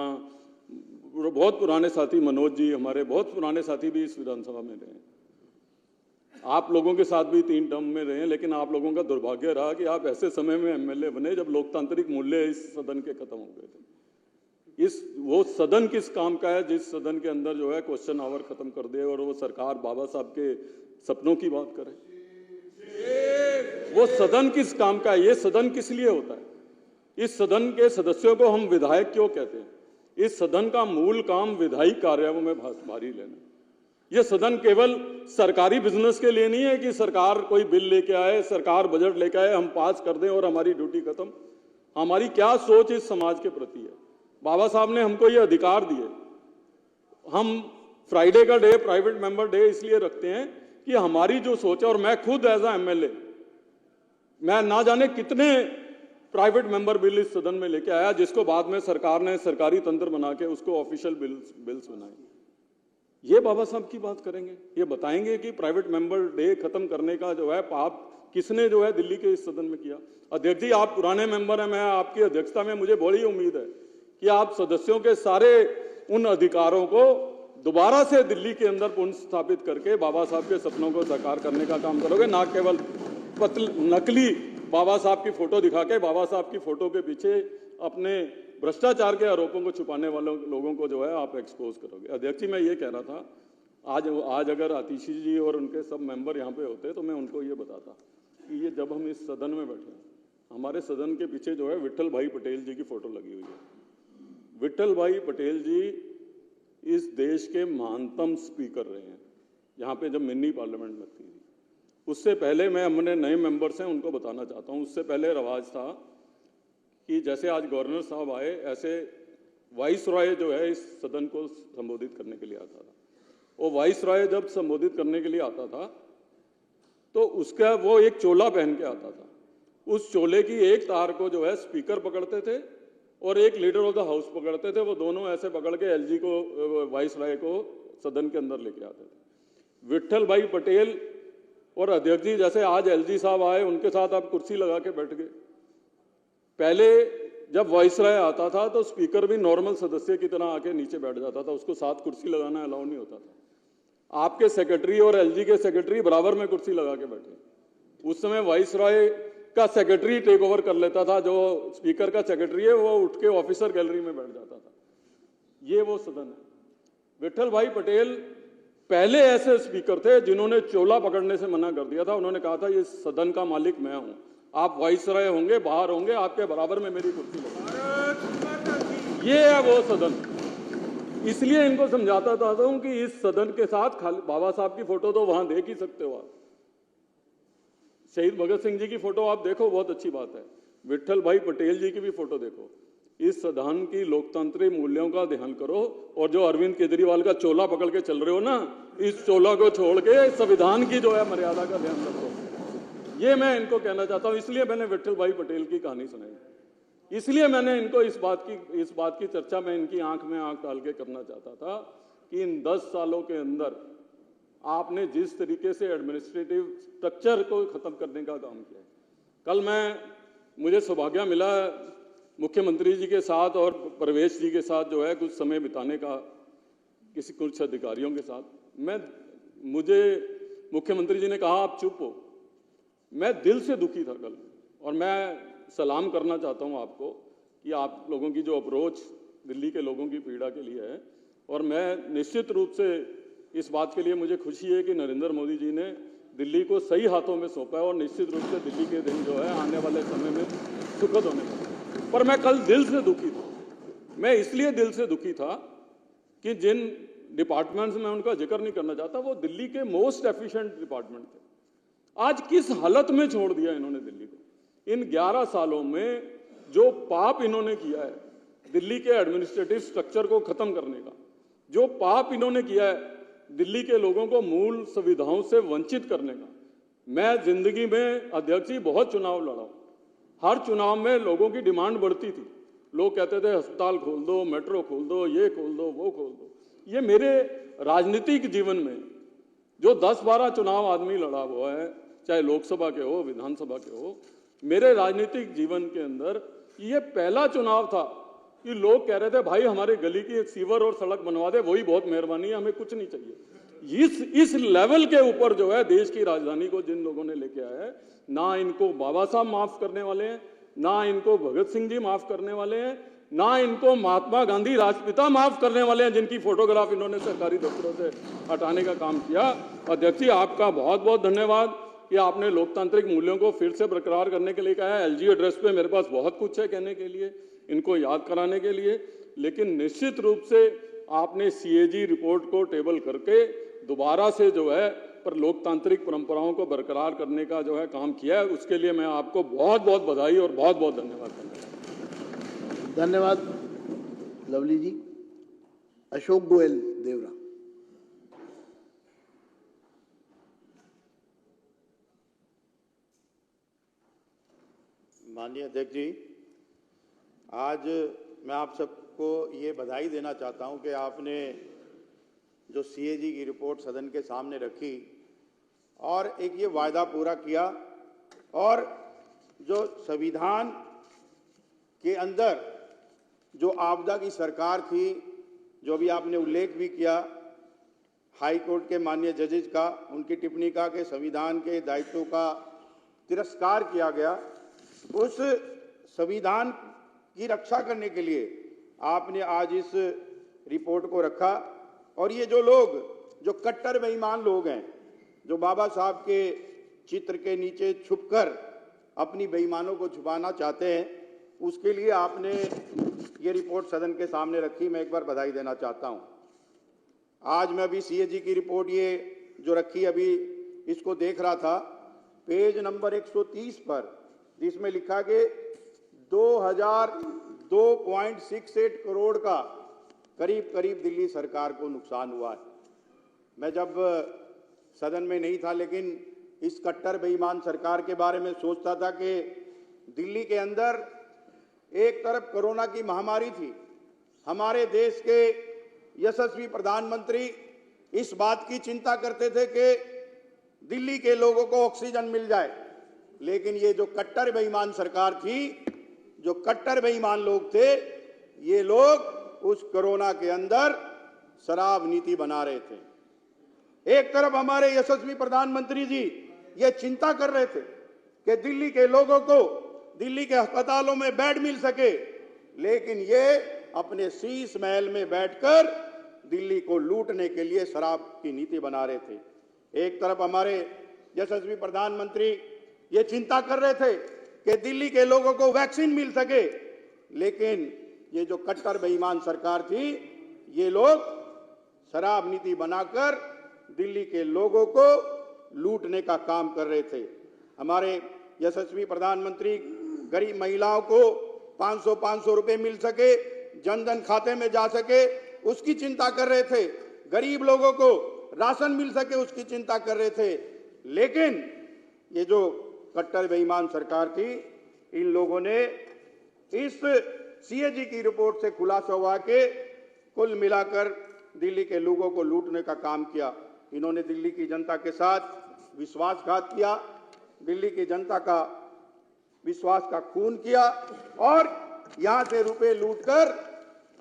बहुत पुराने साथी मनोज जी, हमारे बहुत पुराने साथी भी इस विधानसभा में रहे। आप लोगों के साथ भी 3 टर्म में रहे, लेकिन आप लोगों का दुर्भाग्य रहा कि आप ऐसे समय में एमएलए बने जब लोकतांत्रिक मूल्य इस सदन के खत्म हो गए थे। वो सदन किस काम का है जिस सदन के अंदर जो है क्वेश्चन आवर खत्म कर दे और वो सरकार बाबा साहब के सपनों की बात करे। वो सदन किस काम का है? ये सदन किस लिए होता है? इस सदन के सदस्यों को हम विधायक क्यों कहते हैं? इस सदन का मूल काम विधायी कार्यों में भारी लेना। ये सदन केवल सरकारी बिजनेस के लिए नहीं है कि सरकार कोई बिल लेके आए, सरकार बजट लेके आए, हम पास कर दें और हमारी ड्यूटी खत्म। हमारी क्या सोच इस समाज के प्रति है? बाबा साहब ने हमको ये अधिकार दिए। हम फ्राइडे का डे प्राइवेट मेंबर डे इसलिए रखते हैं कि हमारी जो सोच है, और मैं खुद एज ए एमएलए मैं ना जाने कितने प्राइवेट मेंबर बिल इस सदन में लेके आया, जिसको बाद में सरकार ने सरकारी तंत्र बना के उसको ऑफिशियल बिल्स बनाए। ये बाबा साहब की बात करेंगे, ये बताएंगे कि प्राइवेट मेंबर डे खत्म करने का जो है पाप किसने जो है दिल्ली के इस सदन में किया। अध्यक्ष जी, आप पुराने मेंबर हैं, मैं आपकी अध्यक्षता में मुझे बड़ी उम्मीद है कि आप सदस्यों के सारे उन अधिकारों को दोबारा से दिल्ली के अंदर पुनर्स्थापित करके बाबा साहब के सपनों को साकार करने का काम करोगे, ना केवल नकली बाबा साहब की फोटो दिखा के बाबा साहब की फोटो के पीछे अपने भ्रष्टाचार के आरोपों को छुपाने वालों लोगों को जो है आप एक्सपोज करोगे। अध्यक्ष जी, मैं ये कह रहा था आज अगर आतिशी जी और उनके सब मेंबर यहाँ पे होते तो मैं उनको ये बताता कि ये जब हम इस सदन में बैठे हैं, हमारे सदन के पीछे जो है विट्ठल भाई पटेल जी की फोटो लगी हुई है। विट्ठल भाई पटेल जी इस देश के महानतम स्पीकर रहे हैं। यहाँ पे जब मिनी पार्लियामेंट लगती थी, उससे पहले मैं अपने नए मेंबर्स हैं उनको बताना चाहता हूँ, उससे पहले रवाज था कि जैसे आज गवर्नर साहब आए, ऐसे वाइस रॉय जो है इस सदन को संबोधित करने के लिए आता था। वो वाइस रॉय जब संबोधित करने के लिए आता था तो उसका वो एक चोला पहन के आता था। उस चोले की एक तार को जो है स्पीकर पकड़ते थे और एक लीडर ऑफ द हाउस पकड़ते थे। वो दोनों ऐसे पकड़ के एलजी को, वाइस रॉय को सदन के अंदर लेके आते थे। विट्ठल भाई पटेल और अध्यक्ष जी जैसे आज एलजी साहब आए, उनके साथ आप कुर्सी लगा के बैठ गए। पहले जब वाइस रॉय आता था तो स्पीकर भी नॉर्मल सदस्य की तरह आके नीचे बैठ जाता था, उसको साथ कुर्सी लगाना अलाउ नहीं होता था। आपके सेक्रेटरी और एलजी के सेक्रेटरी बराबर में कुर्सी लगा के बैठे। उस समय वाइस रॉय का सेक्रेटरी टेक ओवर कर लेता था, जो स्पीकर का सेक्रेटरी है वो उठ के ऑफिसर गैलरी में बैठ जाता था। ये वो सदन है। विट्ठल भाई पटेल पहले ऐसे स्पीकर थे जिन्होंने चोला पकड़ने से मना कर दिया था। उन्होंने कहा था ये सदन का मालिक मैं हूं, आप वाइस रॉय होंगे, बाहर होंगे, आपके बराबर में मेरी कुर्सी लगी। ये है वो सदन। इसलिए इनको समझाता था कि इस सदन के साथ खाली बाबा साहब की फोटो तो वहां देख ही सकते हो आप, शहीद भगत सिंह जी की फोटो आप देखो, बहुत अच्छी बात है। विट्ठल भाई पटेल जी की भी फोटो देखो। इस सदन की लोकतांत्रिक मूल्यों का ध्यान करो, और जो अरविंद केजरीवाल का चोला पकड़ के चल रहे हो ना, इस चोला को छोड़ के संविधान की जो है मर्यादा का ध्यान रखो। ये मैं इनको कहना चाहता हूं। इसलिए मैंने विट्ठल भाई पटेल की कहानी सुनाई, इसलिए मैंने इनको इस बात की चर्चा में इनकी आंख में आंख डाल के करना चाहता था कि इन 10 सालों के अंदर आपने जिस तरीके से एडमिनिस्ट्रेटिव स्ट्रक्चर को खत्म करने का काम किया। कल मुझे सौभाग्य मिला मुख्यमंत्री जी के साथ और प्रवेश जी के साथ जो है कुछ समय बिताने का, कुछ अधिकारियों के साथ। मुझे मुख्यमंत्री जी ने कहा आप चुप हो। मैं दिल से दुखी था कल, और मैं सलाम करना चाहता हूं आपको कि आप लोगों की जो अप्रोच दिल्ली के लोगों की पीड़ा के लिए है, और मैं निश्चित रूप से इस बात के लिए मुझे खुशी है कि नरेंद्र मोदी जी ने दिल्ली को सही हाथों में सौंपा है, और निश्चित रूप से दिल्ली के दिन जो है आने वाले समय में सुखद होने वाले। पर मैं कल दिल से दुखी था। मैं इसलिए दिल से दुखी था कि जिन डिपार्टमेंट्स में उनका जिक्र नहीं करना चाहता, वो दिल्ली के मोस्ट एफिशिएंट डिपार्टमेंट थे। आज किस हालत में छोड़ दिया इन्होंने दिल्ली को। इन 11 सालों में जो पाप इन्होंने किया है, दिल्ली के एडमिनिस्ट्रेटिव स्ट्रक्चर को खत्म करने का, जो पाप इन्होंने किया है दिल्ली के लोगों को मूल सुविधाओं से वंचित करने का। मैं जिंदगी में अध्यक्ष जी बहुत चुनाव लड़ा हूं। हर चुनाव में लोगों की डिमांड बढ़ती थी। लोग कहते थे अस्पताल खोल दो, मेट्रो खोल दो, ये खोल दो, वो खोल दो। ये मेरे राजनीतिक जीवन में जो 10-12 चुनाव आदमी लड़ा हुआ है, चाहे लोकसभा के हो, विधानसभा के हो, मेरे राजनीतिक जीवन के अंदर ये पहला चुनाव था कि लोग कह रहे थे भाई हमारे गली की एक सीवर और सड़क बनवा दे, वही बहुत मेहरबानी है, हमें कुछ नहीं चाहिए। इस लेवल के ऊपर जो है देश की राजधानी को जिन लोगों ने लेके आया है, ना इनको बाबा साहब माफ करने वाले हैं, ना इनको भगत सिंह जी माफ करने वाले हैं, ना इनको महात्मा गांधी राष्ट्रपिता माफ करने वाले हैं, जिनकी फोटोग्राफ इन्होंने सरकारी दफ्तरों से हटाने का काम किया। अध्यक्ष जी आपका बहुत बहुत धन्यवाद कि आपने लोकतांत्रिक मूल्यों को फिर से बरकरार करने के लिए कहा है। एलजी एड्रेस पे मेरे पास बहुत कुछ है कहने के लिए, इनको याद कराने के लिए, लेकिन निश्चित रूप से आपने सीएजी रिपोर्ट को टेबल करके दोबारा से जो है पर लोकतांत्रिक परंपराओं को बरकरार करने का जो है काम किया है, उसके लिए मैं आपको बहुत बहुत बधाई और बहुत बहुत धन्यवाद करता हूं। धन्यवाद लवली जी। अशोक गोयल देवरा। माननीय अध्यक्ष जी, आज मैं आप सबको ये बधाई देना चाहता हूं कि आपने जो सीएजी की रिपोर्ट सदन के सामने रखी और एक ये वायदा पूरा किया, और जो संविधान के अंदर जो आपदा की सरकार थी, जो भी आपने उल्लेख भी किया हाई कोर्ट के माननीय जजेज का, उनकी टिप्पणी का कि संविधान के दायित्वों का तिरस्कार किया गया, उस संविधान की रक्षा करने के लिए आपने आज इस रिपोर्ट को रखा। और ये जो लोग, जो कट्टर बेईमान लोग हैं, जो बाबा साहब के चित्र के नीचे छुपकर अपनी बेईमानों को छुपाना चाहते हैं, उसके लिए आपने ये रिपोर्ट सदन के सामने रखी। मैं एक बार बधाई देना चाहता हूं। आज मैं अभी सीएजी की रिपोर्ट ये जो रखी अभी इसको देख रहा था, पेज नंबर 130 पर, जिसमें लिखा कि 2,002.68 करोड़ का करीब करीब दिल्ली सरकार को नुकसान हुआ है। मैं जब सदन में नहीं था, लेकिन इस कट्टर बेईमान सरकार के बारे में सोचता था कि दिल्ली के अंदर एक तरफ कोरोना की महामारी थी, हमारे देश के यशस्वी प्रधानमंत्री इस बात की चिंता करते थे कि दिल्ली के लोगों को ऑक्सीजन मिल जाए, लेकिन ये जो कट्टर बेईमान सरकार थी, जो कट्टर बेईमान लोग थे, ये लोग उस कोरोना के अंदर शराब नीति बना रहे थे। एक तरफ हमारे यशस्वी प्रधानमंत्री जी ये चिंता कर रहे थे कि दिल्ली के लोगों को दिल्ली के अस्पतालों में बेड मिल सके, लेकिन ये अपने शीश महल में बैठकर दिल्ली को लूटने के लिए शराब की नीति बना रहे थे। एक तरफ हमारे यशस्वी प्रधानमंत्री ये चिंता कर रहे थे कि दिल्ली के लोगों को वैक्सीन मिल सके, लेकिन ये जो कट्टर बेईमान सरकार थी, ये लोग शराब नीति बनाकर दिल्ली के लोगों को लूटने का काम कर रहे थे। हमारे यशस्वी प्रधानमंत्री गरीब महिलाओं को 500 रुपए मिल सके, जनधन खाते में जा सके, उसकी चिंता कर रहे थे। गरीब लोगों को राशन मिल सके, उसकी चिंता कर रहे थे। लेकिन ये जो कट्टर बेईमान सरकार थी, इन लोगों ने इस सीएजी की रिपोर्ट से खुलासा हुआ कि कुल मिलाकर दिल्ली के लोगों को लूटने का काम किया। इन्होंने दिल्ली की जनता के साथ विश्वासघात किया, दिल्ली की जनता का विश्वास का खून किया, और यहां से रुपए लूटकर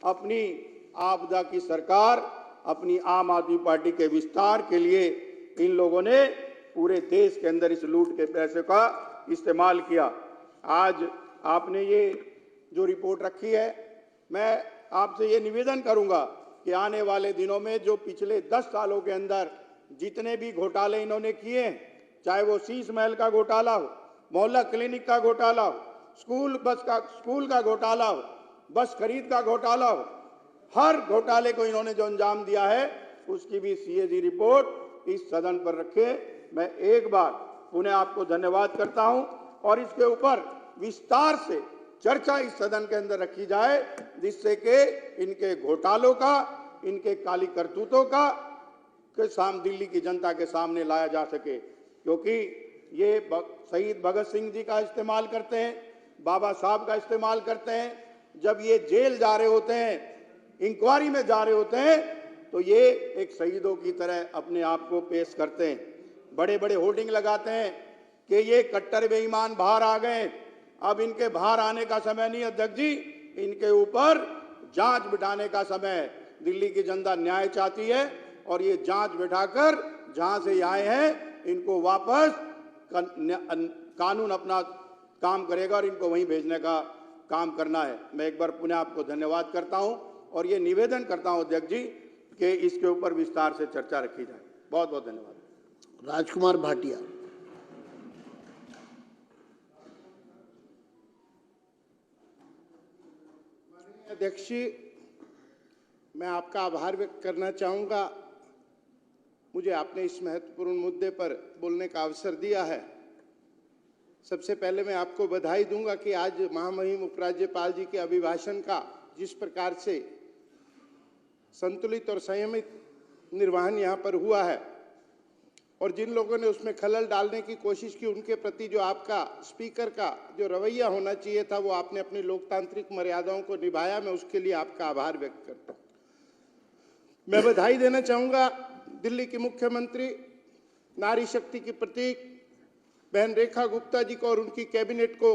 अपनी आपदा की सरकार, अपनी आम आदमी पार्टी के विस्तार के लिए इन लोगों ने पूरे देश के अंदर इस लूट के पैसे का इस्तेमाल किया। आज आपने ये जो रिपोर्ट रखी है, मैं आपसे ये निवेदन करूंगा कि आने वाले दिनों में जो पिछले 10 सालों के अंदर जितने भी घोटाले इन्होंने किए हैं, चाहे वो शीश महल का घोटाला हो, मोहल्ला क्लिनिक का घोटाला हो, स्कूल का घोटाला हो, बस खरीद का घोटाला हो, हर घोटाले को इन्होंने जो अंजाम दिया है, उसकी भी सीएजी रिपोर्ट इस सदन पर रखे। मैं एक बार पुनः आपको धन्यवाद करता हूं और इसके ऊपर विस्तार से चर्चा इस सदन के अंदर रखी जाए, जिससे कि इनके घोटालों का, इनके काली करतूतों का दिल्ली की जनता के सामने लाया जा सके। क्योंकि ये शहीद भगत सिंह जी का इस्तेमाल करते हैं, बाबा साहब का इस्तेमाल करते हैं। जब ये जेल जा रहे होते हैं, इंक्वायरी में जा रहे होते हैं, तो ये एक शहीदों की तरह अपने आप को पेश करते हैं। बड़े बड़े होर्डिंग लगाते हैं कि ये कट्टर बेईमान बाहर आ गए। अब इनके बाहर आने का समय नहीं अध्यक्ष जी, इनके ऊपर जांच बिठाने का समय है। दिल्ली की जनता न्याय चाहती है और ये जांच बिठाकर जहां से आए हैं इनको वापस कानून अपना काम करेगा और इनको वहीं भेजने का काम करना है। मैं एक बार पुनः आपको धन्यवाद करता हूं और ये निवेदन करता हूं अध्यक्ष जी कि इसके ऊपर विस्तार से चर्चा रखी जाए। बहुत बहुत धन्यवाद। राजकुमार भाटिया। अध्यक्ष जी, मैं आपका आभार व्यक्त करना चाहूँगा, मुझे आपने इस महत्वपूर्ण मुद्दे पर बोलने का अवसर दिया है। सबसे पहले मैं आपको बधाई दूंगा कि आज महामहिम उपराज्यपाल जी के अभिभाषण का जिस प्रकार से संतुलित और संयमित निर्वहन यहाँ पर हुआ है और जिन लोगों ने उसमें खलल डालने की कोशिश की, उनके प्रति जो आपका स्पीकर का जो रवैया होना चाहिए था, वो आपने अपनी लोकतांत्रिक मर्यादाओं को निभाया। मैं उसके लिए आपका आभार व्यक्त करता हूँ। मैं बधाई देना चाहूँगा दिल्ली की मुख्यमंत्री, नारी शक्ति की प्रतीक बहन रेखा गुप्ता जी को और उनकी कैबिनेट को,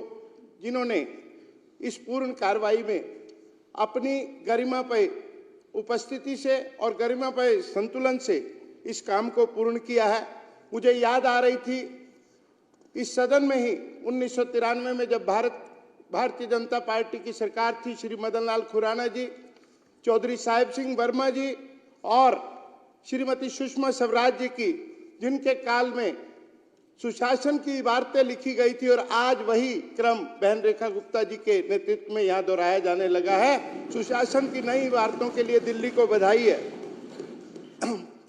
जिन्होंने इस पूर्ण कार्रवाई में अपनी गरिमा पे उपस्थिति से और गरिमा पे संतुलन से इस काम को पूर्ण किया है। मुझे याद आ रही थी इस सदन में ही 1993 में जब भारतीय जनता पार्टी की सरकार थी, श्री मदन लाल खुराना जी, चौधरी साहिब सिंह वर्मा जी और श्रीमती सुषमा स्वराज जी की, जिनके काल में सुशासन की इबारतें लिखी गई थी और आज वही क्रम बहन रेखा गुप्ता जी के नेतृत्व में यहाँ दोहराया जाने लगा है। सुशासन की नई इबारतों के लिए दिल्ली को बधाई है।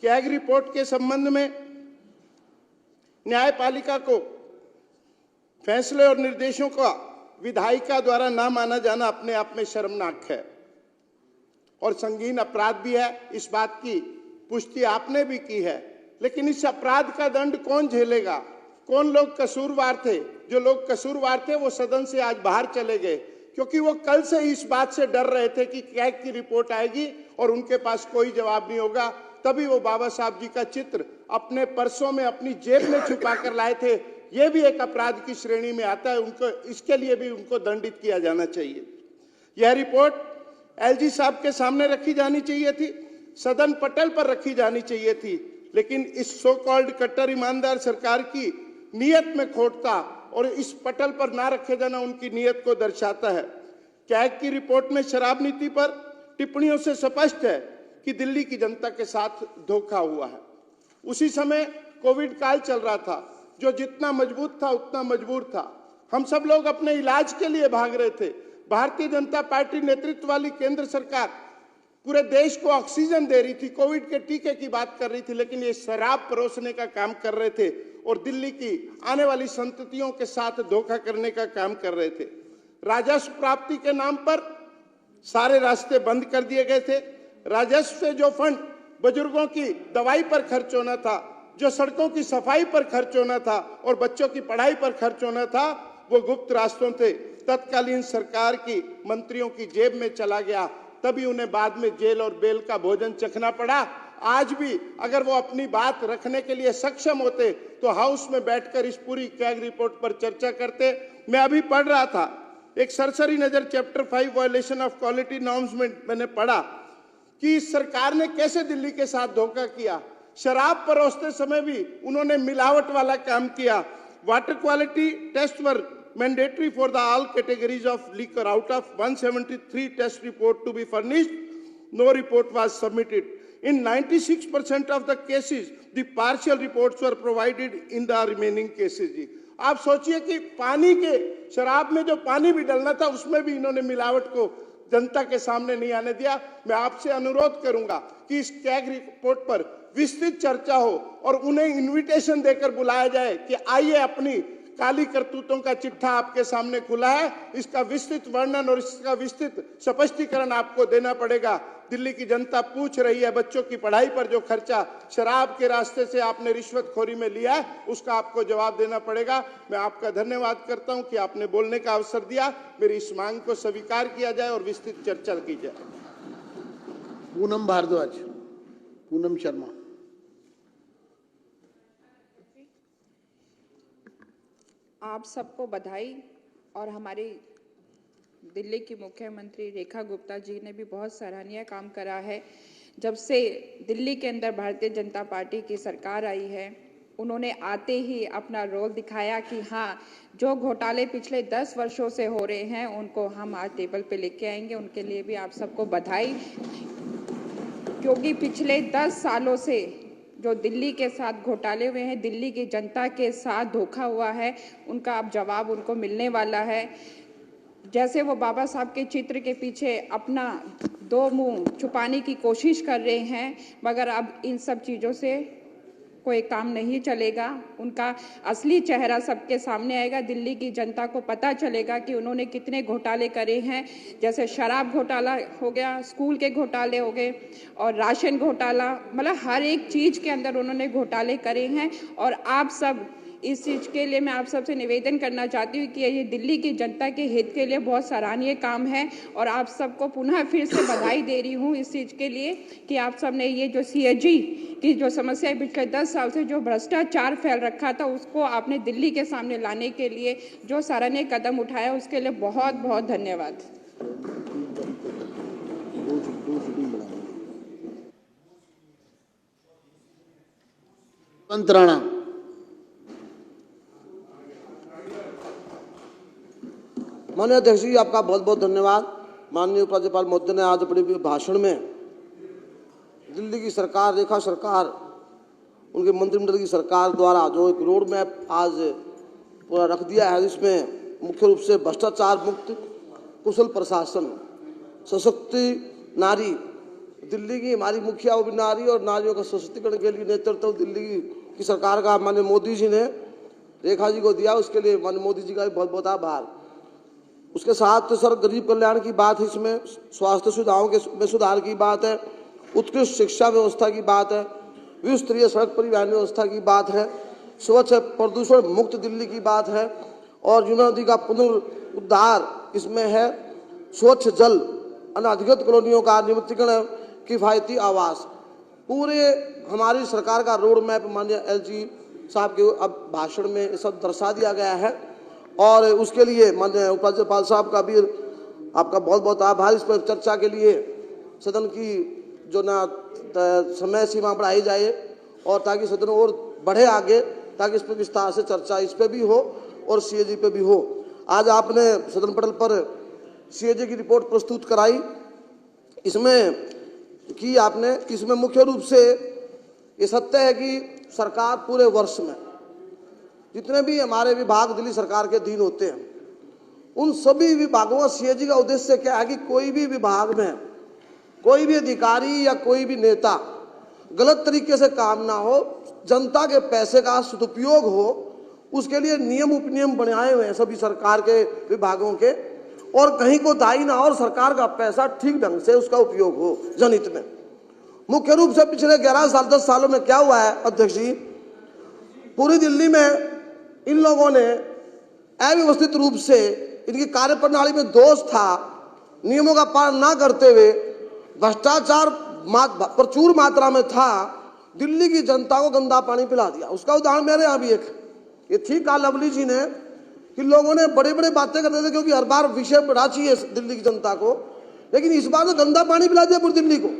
कैग रिपोर्ट के संबंध में न्यायपालिका को फैसले और निर्देशों का विधायिका द्वारा ना माना जाना अपने आप में शर्मनाक है और संगीन अपराध भी है। इस बात की पुष्टि आपने भी की है, लेकिन इस अपराध का दंड कौन झेलेगा? कौन लोग कसूरवार थे? जो लोग कसूरवार थे वो सदन से आज बाहर चले गए, क्योंकि वो कल से इस बात से डर रहे थे कि कैग की रिपोर्ट आएगी और उनके पास कोई जवाब नहीं होगा। तभी वो बाबा साहब जी का चित्र अपने पर्सों में अपनी जेब में छुपा कर लाए थे। ये भी एक अपराध की श्रेणी में आता है, उनको इसके लिए भी उनको दंडित किया जाना चाहिए। यह रिपोर्ट एलजी साहब के सामने रखी जानी चाहिए थी, सदन पटल पर रखी जानी चाहिए थी, लेकिन इस सो कॉल्ड कट्टर ईमानदार सरकार की नीयत में खोट था और इस पटल पर ना रखे जाना उनकी नीयत को दर्शाता है। कैग की रिपोर्ट में शराब नीति पर टिप्पणियों से स्पष्ट है कि दिल्ली की जनता के साथ धोखा हुआ है। उसी समय कोविड काल चल रहा था, जो जितना मजबूत था उतना मजबूर था। हम सब लोग अपने इलाज के लिए भाग रहे थे। भारतीय जनता पार्टी नेतृत्व वाली केंद्र सरकार पूरे देश को ऑक्सीजन दे रही थी, कोविड के टीके की बात कर रही थी, लेकिन ये शराब परोसने का काम कर रहे थे और दिल्ली की आने वाली संततियों के साथ धोखा करने का काम कर रहे थे। राजस्व प्राप्ति के नाम पर सारे रास्ते बंद कर दिए गए थे। राजस्व से जो फंड बुजुर्गों की दवाई पर खर्च होना था, जो सड़कों की सफाई पर खर्च होना था और बच्चों की पढ़ाई पर खर्च होना था, वो गुप्त रास्तों से तत्कालीन सरकार की मंत्रियों की जेब में चला गया। तभी उन्हें बाद में जेल और बेल का भोजन चखना पड़ा। आज भी अगर वो अपनी बात रखने के लिए सक्षम होते तो हाउस में बैठकर इस पूरी कैग रिपोर्ट पर चर्चा करते। मैं अभी पढ़ रहा था, एक सरसरी नजर chapter 5 violation of quality norms में मैंने पढ़ा कि इस सरकार ने कैसे दिल्ली के साथ धोखा किया। शराब परोसते समय भी उन्होंने मिलावट वाला काम किया। Water quality test were mandatory for the all categories of liquor. Out of 173 test report to be furnished, no report was submitted. In 96% of the cases, the partial reports were provided in the remaining cases. जी, आप सोचिए कि पानी के शराब में जो पानी भी डलना था उसमें भी इन्होंने मिलावट को जनता के सामने नहीं आने दिया। मैं आपसे अनुरोध करूंगा कि इस कैग रिपोर्ट पर विस्तृत चर्चा हो और उन्हें इन्विटेशन देकर बुलाया जाए कि आइए अपनी काली करतूतों का चिट्ठा आपके सामने खुला है। इसका विस्तृत वर्णन और इसका विस्तृत स्पष्टीकरण आपको देना पड़ेगा। दिल्ली की जनता पूछ रही है, बच्चों की पढ़ाई पर जो खर्चा शराब के रास्ते से आपने रिश्वतखोरी में लिया है, उसका आपको जवाब देना पड़ेगा। मैं आपका धन्यवाद करता हूं कि आपने बोलने का अवसर दिया। मेरी इस मांग को स्वीकार किया जाए और विस्तृत चर्चा की जाए। पूनम भारद्वाज, पूनम शर्मा। आप सबको बधाई। और हमारी दिल्ली की मुख्यमंत्री रेखा गुप्ता जी ने भी बहुत सराहनीय काम करा है। जब से दिल्ली के अंदर भारतीय जनता पार्टी की सरकार आई है, उन्होंने आते ही अपना रोल दिखाया कि हाँ, जो घोटाले पिछले 10 वर्षों से हो रहे हैं उनको हम आज टेबल पे लेके आएंगे। उनके लिए भी आप सबको बधाई, क्योंकि पिछले 10 सालों से जो दिल्ली के साथ घोटाले हुए हैं, दिल्ली की जनता के साथ धोखा हुआ है, उनका अब जवाब उनको मिलने वाला है। जैसे वो बाबा साहब के चित्र के पीछे अपना 2 मुंह छुपाने की कोशिश कर रहे हैं, मगर अब इन सब चीज़ों से कोई काम नहीं चलेगा। उनका असली चेहरा सबके सामने आएगा। दिल्ली की जनता को पता चलेगा कि उन्होंने कितने घोटाले करे हैं। जैसे शराब घोटाला हो गया, स्कूल के घोटाले हो गए और राशन घोटाला, मतलब हर एक चीज़ के अंदर उन्होंने घोटाले करे हैं। और आप सब इस चीज़ के लिए मैं आप सबसे निवेदन करना चाहती हूँ कि ये दिल्ली की जनता के हित के लिए बहुत सराहनीय काम है। और आप सबको पुनः फिर से बधाई दे रही हूँ इस चीज़ के लिए कि आप सब ने ये जो CAG की जो समस्या पिछले 10 साल से जो भ्रष्टाचार फैल रखा था, उसको आपने दिल्ली के सामने लाने के लिए जो सराहनीय कदम उठाया, उसके लिए बहुत बहुत धन्यवाद। मंत्राणा। माननीय अध्यक्ष जी, आपका बहुत बहुत धन्यवाद। माननीय उपराज्यपाल महोदय ने आज अपने भाषण में दिल्ली की सरकार, रेखा सरकार, उनके मंत्रिमंडल की सरकार द्वारा जो एक रोड मैप आज पूरा रख दिया है, जिसमें मुख्य रूप से भ्रष्टाचार मुक्त, कुशल प्रशासन, सशक्ति नारी, दिल्ली की हमारी मुखिया वो भी नारी और नारियों का सशक्तिकरण के लिए नेतृत्व दिल्ली की सरकार का माननीय मोदी जी ने रेखा जी को दिया। उसके लिए माननीय मोदी जी का भी बहुत बहुत आभार। उसके साथ सर गरीब कल्याण की बात है, इसमें स्वास्थ्य सुविधाओं के में सुधार की बात है, उत्कृष्ट शिक्षा व्यवस्था की बात है, विस्तरीय सड़क परिवहन व्यवस्था की बात है, स्वच्छ प्रदूषण मुक्त दिल्ली की बात है और यमुना नदी का पुनरुद्धार इसमें है, स्वच्छ जल, अनधिकृत कॉलोनियों का नियमितीकरण, किफायती आवास। पूरे हमारी सरकार का रोड मैप माननीय LG साहब के अब भाषण में सब दर्शा दिया गया है। और उसके लिए माननीय उपराज्यपाल साहब का भी आपका बहुत बहुत आभार। इस पर चर्चा के लिए सदन की जो ना समय सीमा बढ़ाई जाए और ताकि सदन और बढ़े आगे, ताकि इस पर विस्तार से चर्चा इस पर भी हो और CAG पे भी हो। आज आपने सदन पटल पर CAG की रिपोर्ट प्रस्तुत कराई। इसमें मुख्य रूप से ये सत्य है कि सरकार पूरे वर्ष में जितने भी हमारे विभाग दिल्ली सरकार के अधीन होते हैं, उन सभी विभागों का CAG का उद्देश्य क्या है कि कोई भी विभाग में कोई भी अधिकारी या कोई भी नेता गलत तरीके से काम ना हो, जनता के पैसे का सदुपयोग हो, उसके लिए नियम उपनियम बनाए हुए हैं सभी सरकार के विभागों के, और कहीं को दाई ना हो और सरकार का पैसा ठीक ढंग से उसका उपयोग हो जनहित में। मुख्य रूप से पिछले 11 साल 10 सालों में क्या हुआ है अध्यक्ष जी, पूरी दिल्ली में इन लोगों ने अव्यवस्थित रूप से, इनकी कार्यप्रणाली में दोष था, नियमों का पालन ना करते हुए भ्रष्टाचार प्रचुर मात्रा में था, दिल्ली की जनता को गंदा पानी पिला दिया। उसका उदाहरण मेरे यहाँ भी एक, ये ठीक कहा लवली जी ने कि लोगों ने बड़े बड़े बातें करते थे क्योंकि हर बार विषय बढ़ा चाहिए दिल्ली की जनता को, लेकिन इस बार तो गंदा पानी पिला दिया पूरी दिल्ली को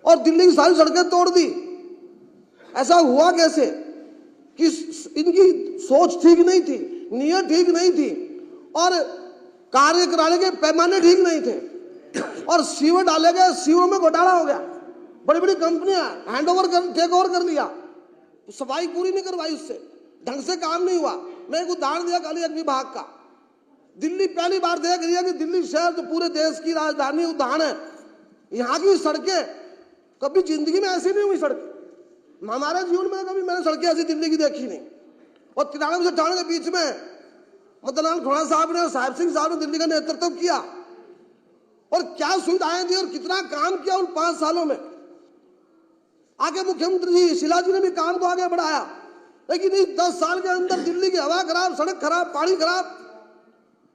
और दिल्ली की सारी सड़कें तोड़ दी। ऐसा हुआ कैसे कि इनकी सोच ठीक नहीं थी, नीयत ठीक नहीं थी और कार्य कराने के पैमाने ठीक नहीं थे और सीवर डाले गए, सीवरों में घोटाला हो गया। बड़ी बड़ी कंपनियां टेक ओवर कर लिया, सफाई पूरी नहीं करवाई, उससे ढंग से काम नहीं हुआ। मैं एक उदाहरण दिया खाली एक विभाग का, दिल्ली पहली बार देख रही है कि दिल्ली शहर जो पूरे देश की राजधानी उदाहरण है, यहाँ की सड़कें कभी जिंदगी में ऐसी नहीं हुई। सड़क हमारे जीवन में कभी मैंने सड़कें ऐसी दिल्ली की देखी नहीं और 93 से 98 के बीच में मदनलाल खुराना साहब ने और साहिब सिंह साहब ने दिल्ली का नेतृत्व किया और क्या सुविधाएं दी और कितना काम किया उन 5 सालों में। आगे मुख्यमंत्री जी शीला जी ने भी काम को आगे बढ़ाया, लेकिन इस 10 साल के अंदर दिल्ली की हवा खराब, सड़क खराब, पानी खराब,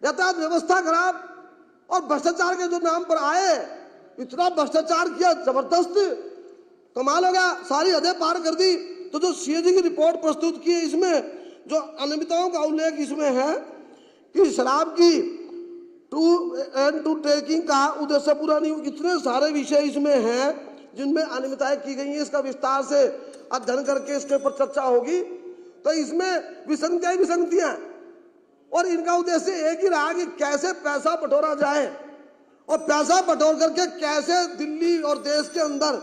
यातायात व्यवस्था खराब और भ्रष्टाचार के जो नाम पर आए इतना भ्रष्टाचार किया, जबरदस्त कमाल हो गया, सारी हदें पार कर दी। तो जो सीएजी की रिपोर्ट प्रस्तुत की है इसमें जो अनियमितताओं का उल्लेख इसमें है कि शराब की टू टेकिंग का उद्देश्य पूरा नहीं, इतने सारे विषय इसमें हैं जिनमें अनियमितताएं की गई हैं। इसका विस्तार से अध्ययन करके इसके ऊपर चर्चा होगी। तो इसमें विसंगतियां और इनका उद्देश्य एक ही रहा कि कैसे पैसा बटोरा जाए और पैसा बटोर करके कैसे दिल्ली और देश के अंदर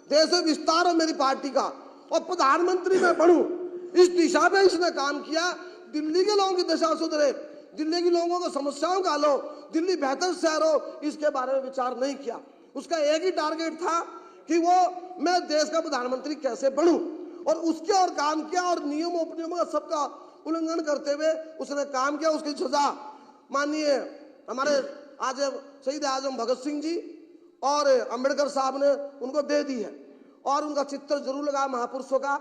देश में विस्तार हो मेरी पार्टी का और प्रधानमंत्री में बढ़ूं, इस दिशा में इसने काम किया। दिल्ली के लोगों की दशा सुधरे, दिल्ली के लोगों को समस्याओं का हल हो, दिल्ली बेहतर शहर हो, इसके बारे में विचार नहीं किया। उसका एक ही टारगेट था कि वो मैं देश का प्रधानमंत्री कैसे बनूं और उसके और काम किया और नियमों उपनियमों का सबका उल्लंघन करते हुए उसने काम किया। उसकी सजा माननीय हमारे आज शहीद आजम भगत सिंह जी और अंबेडकर साहब ने उनको दे दी है और उनका चित्र जरूर लगा महापुरुषों का,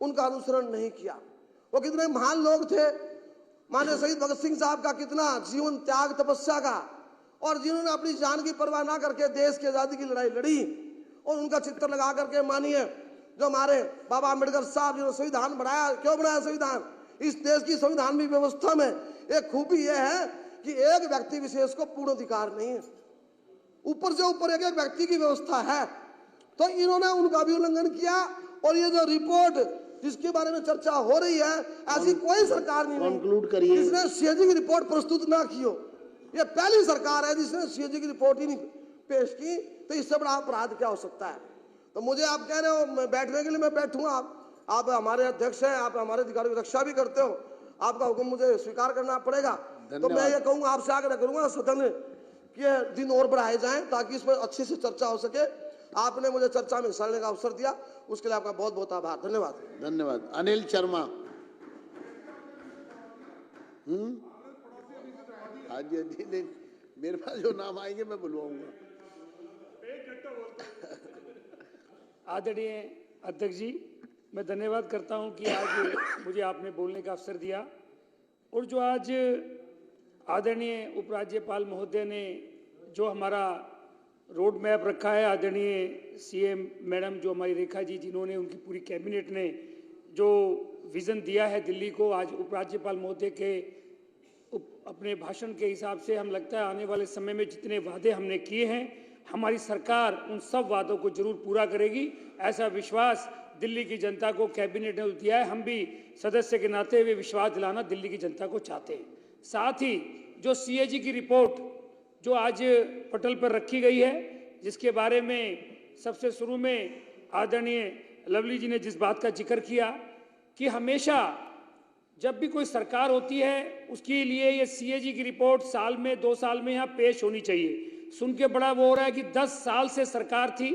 उनका अनुसरण नहीं किया। वो कितने महान लोग थे, माननीय शहीद भगत सिंह साहब का कितना जीवन त्याग तपस्या का और जिन्होंने अपनी जान की परवाह ना करके देश की आजादी की लड़ाई लड़ी और उनका चित्र लगा करके माननीय जो हमारे बाबा अंबेडकर साहब जिन्होंने संविधान बनाया, क्यों बनाया संविधान? इस देश की संविधान की व्यवस्था में एक खूबी यह है कि एक व्यक्ति विशेष को पूर्ण अधिकार नहीं है, ऊपर से ऊपर एक व्यक्ति की व्यवस्था है। तो इन्होंने उनका भी उल्लंघन किया और ये जो रिपोर्ट जिसके बारे में चर्चा हो रही है, ऐसी कोई सरकार नहीं कंक्लूड करिए जिसने सीएजी की रिपोर्ट प्रस्तुत ना की हो। ये पहली सरकार है जिसने सीएजी की रिपोर्ट ही नहीं पेश की। तो इससे बड़ा अपराध क्या हो सकता है? तो मुझे आप कह रहे हो बैठने के लिए मैं बैठूंगा, आप हमारे अध्यक्ष हैं, आप हमारे अधिकारों की रक्षा भी करते हो, आपका हुक्म मुझे स्वीकार करना पड़ेगा। तो मैं ये कहूंगा, आपसे आग्रह करूंगा सदन के दिन और बढ़ाए जाएं ताकि इसमें अच्छी से चर्चा हो सके। आपने मुझे चर्चा में हिस्सा लेने का अवसर दिया, उसके लिए आपका बहुत बहुत आभार। धन्यवाद। धन्यवाद। अनिल शर्मा। हाँ जी, नहीं, मेरे पास जो नाम आएंगे मैं बुलवाऊंगा। आदरणीय अध्यक्ष जी, मैं धन्यवाद करता हूं कि आज मुझे आपने बोलने का अवसर दिया और जो आज आदरणीय उपराज्यपाल महोदय ने जो हमारा रोड मैप रखा है, आदरणीय सीएम मैडम जो हमारी रेखा जी, जिन्होंने उनकी पूरी कैबिनेट ने जो विज़न दिया है दिल्ली को, आज उपराज्यपाल महोदय के अपने भाषण के हिसाब से हम लगता है आने वाले समय में जितने वादे हमने किए हैं हमारी सरकार उन सब वादों को जरूर पूरा करेगी, ऐसा विश्वास दिल्ली की जनता को कैबिनेट ने दिया है। हम भी सदस्य के नाते हुए विश्वास दिलाना दिल्ली की जनता को चाहते हैं। साथ ही जो सीएजी की रिपोर्ट जो आज पटल पर रखी गई है, जिसके बारे में सबसे शुरू में आदरणीय लवली जी ने जिस बात का जिक्र किया कि हमेशा जब भी कोई सरकार होती है उसके लिए ये सीएजी की रिपोर्ट साल में 2 साल में यहाँ पेश होनी चाहिए। सुन के बड़ा वो हो रहा है कि 10 साल से सरकार थी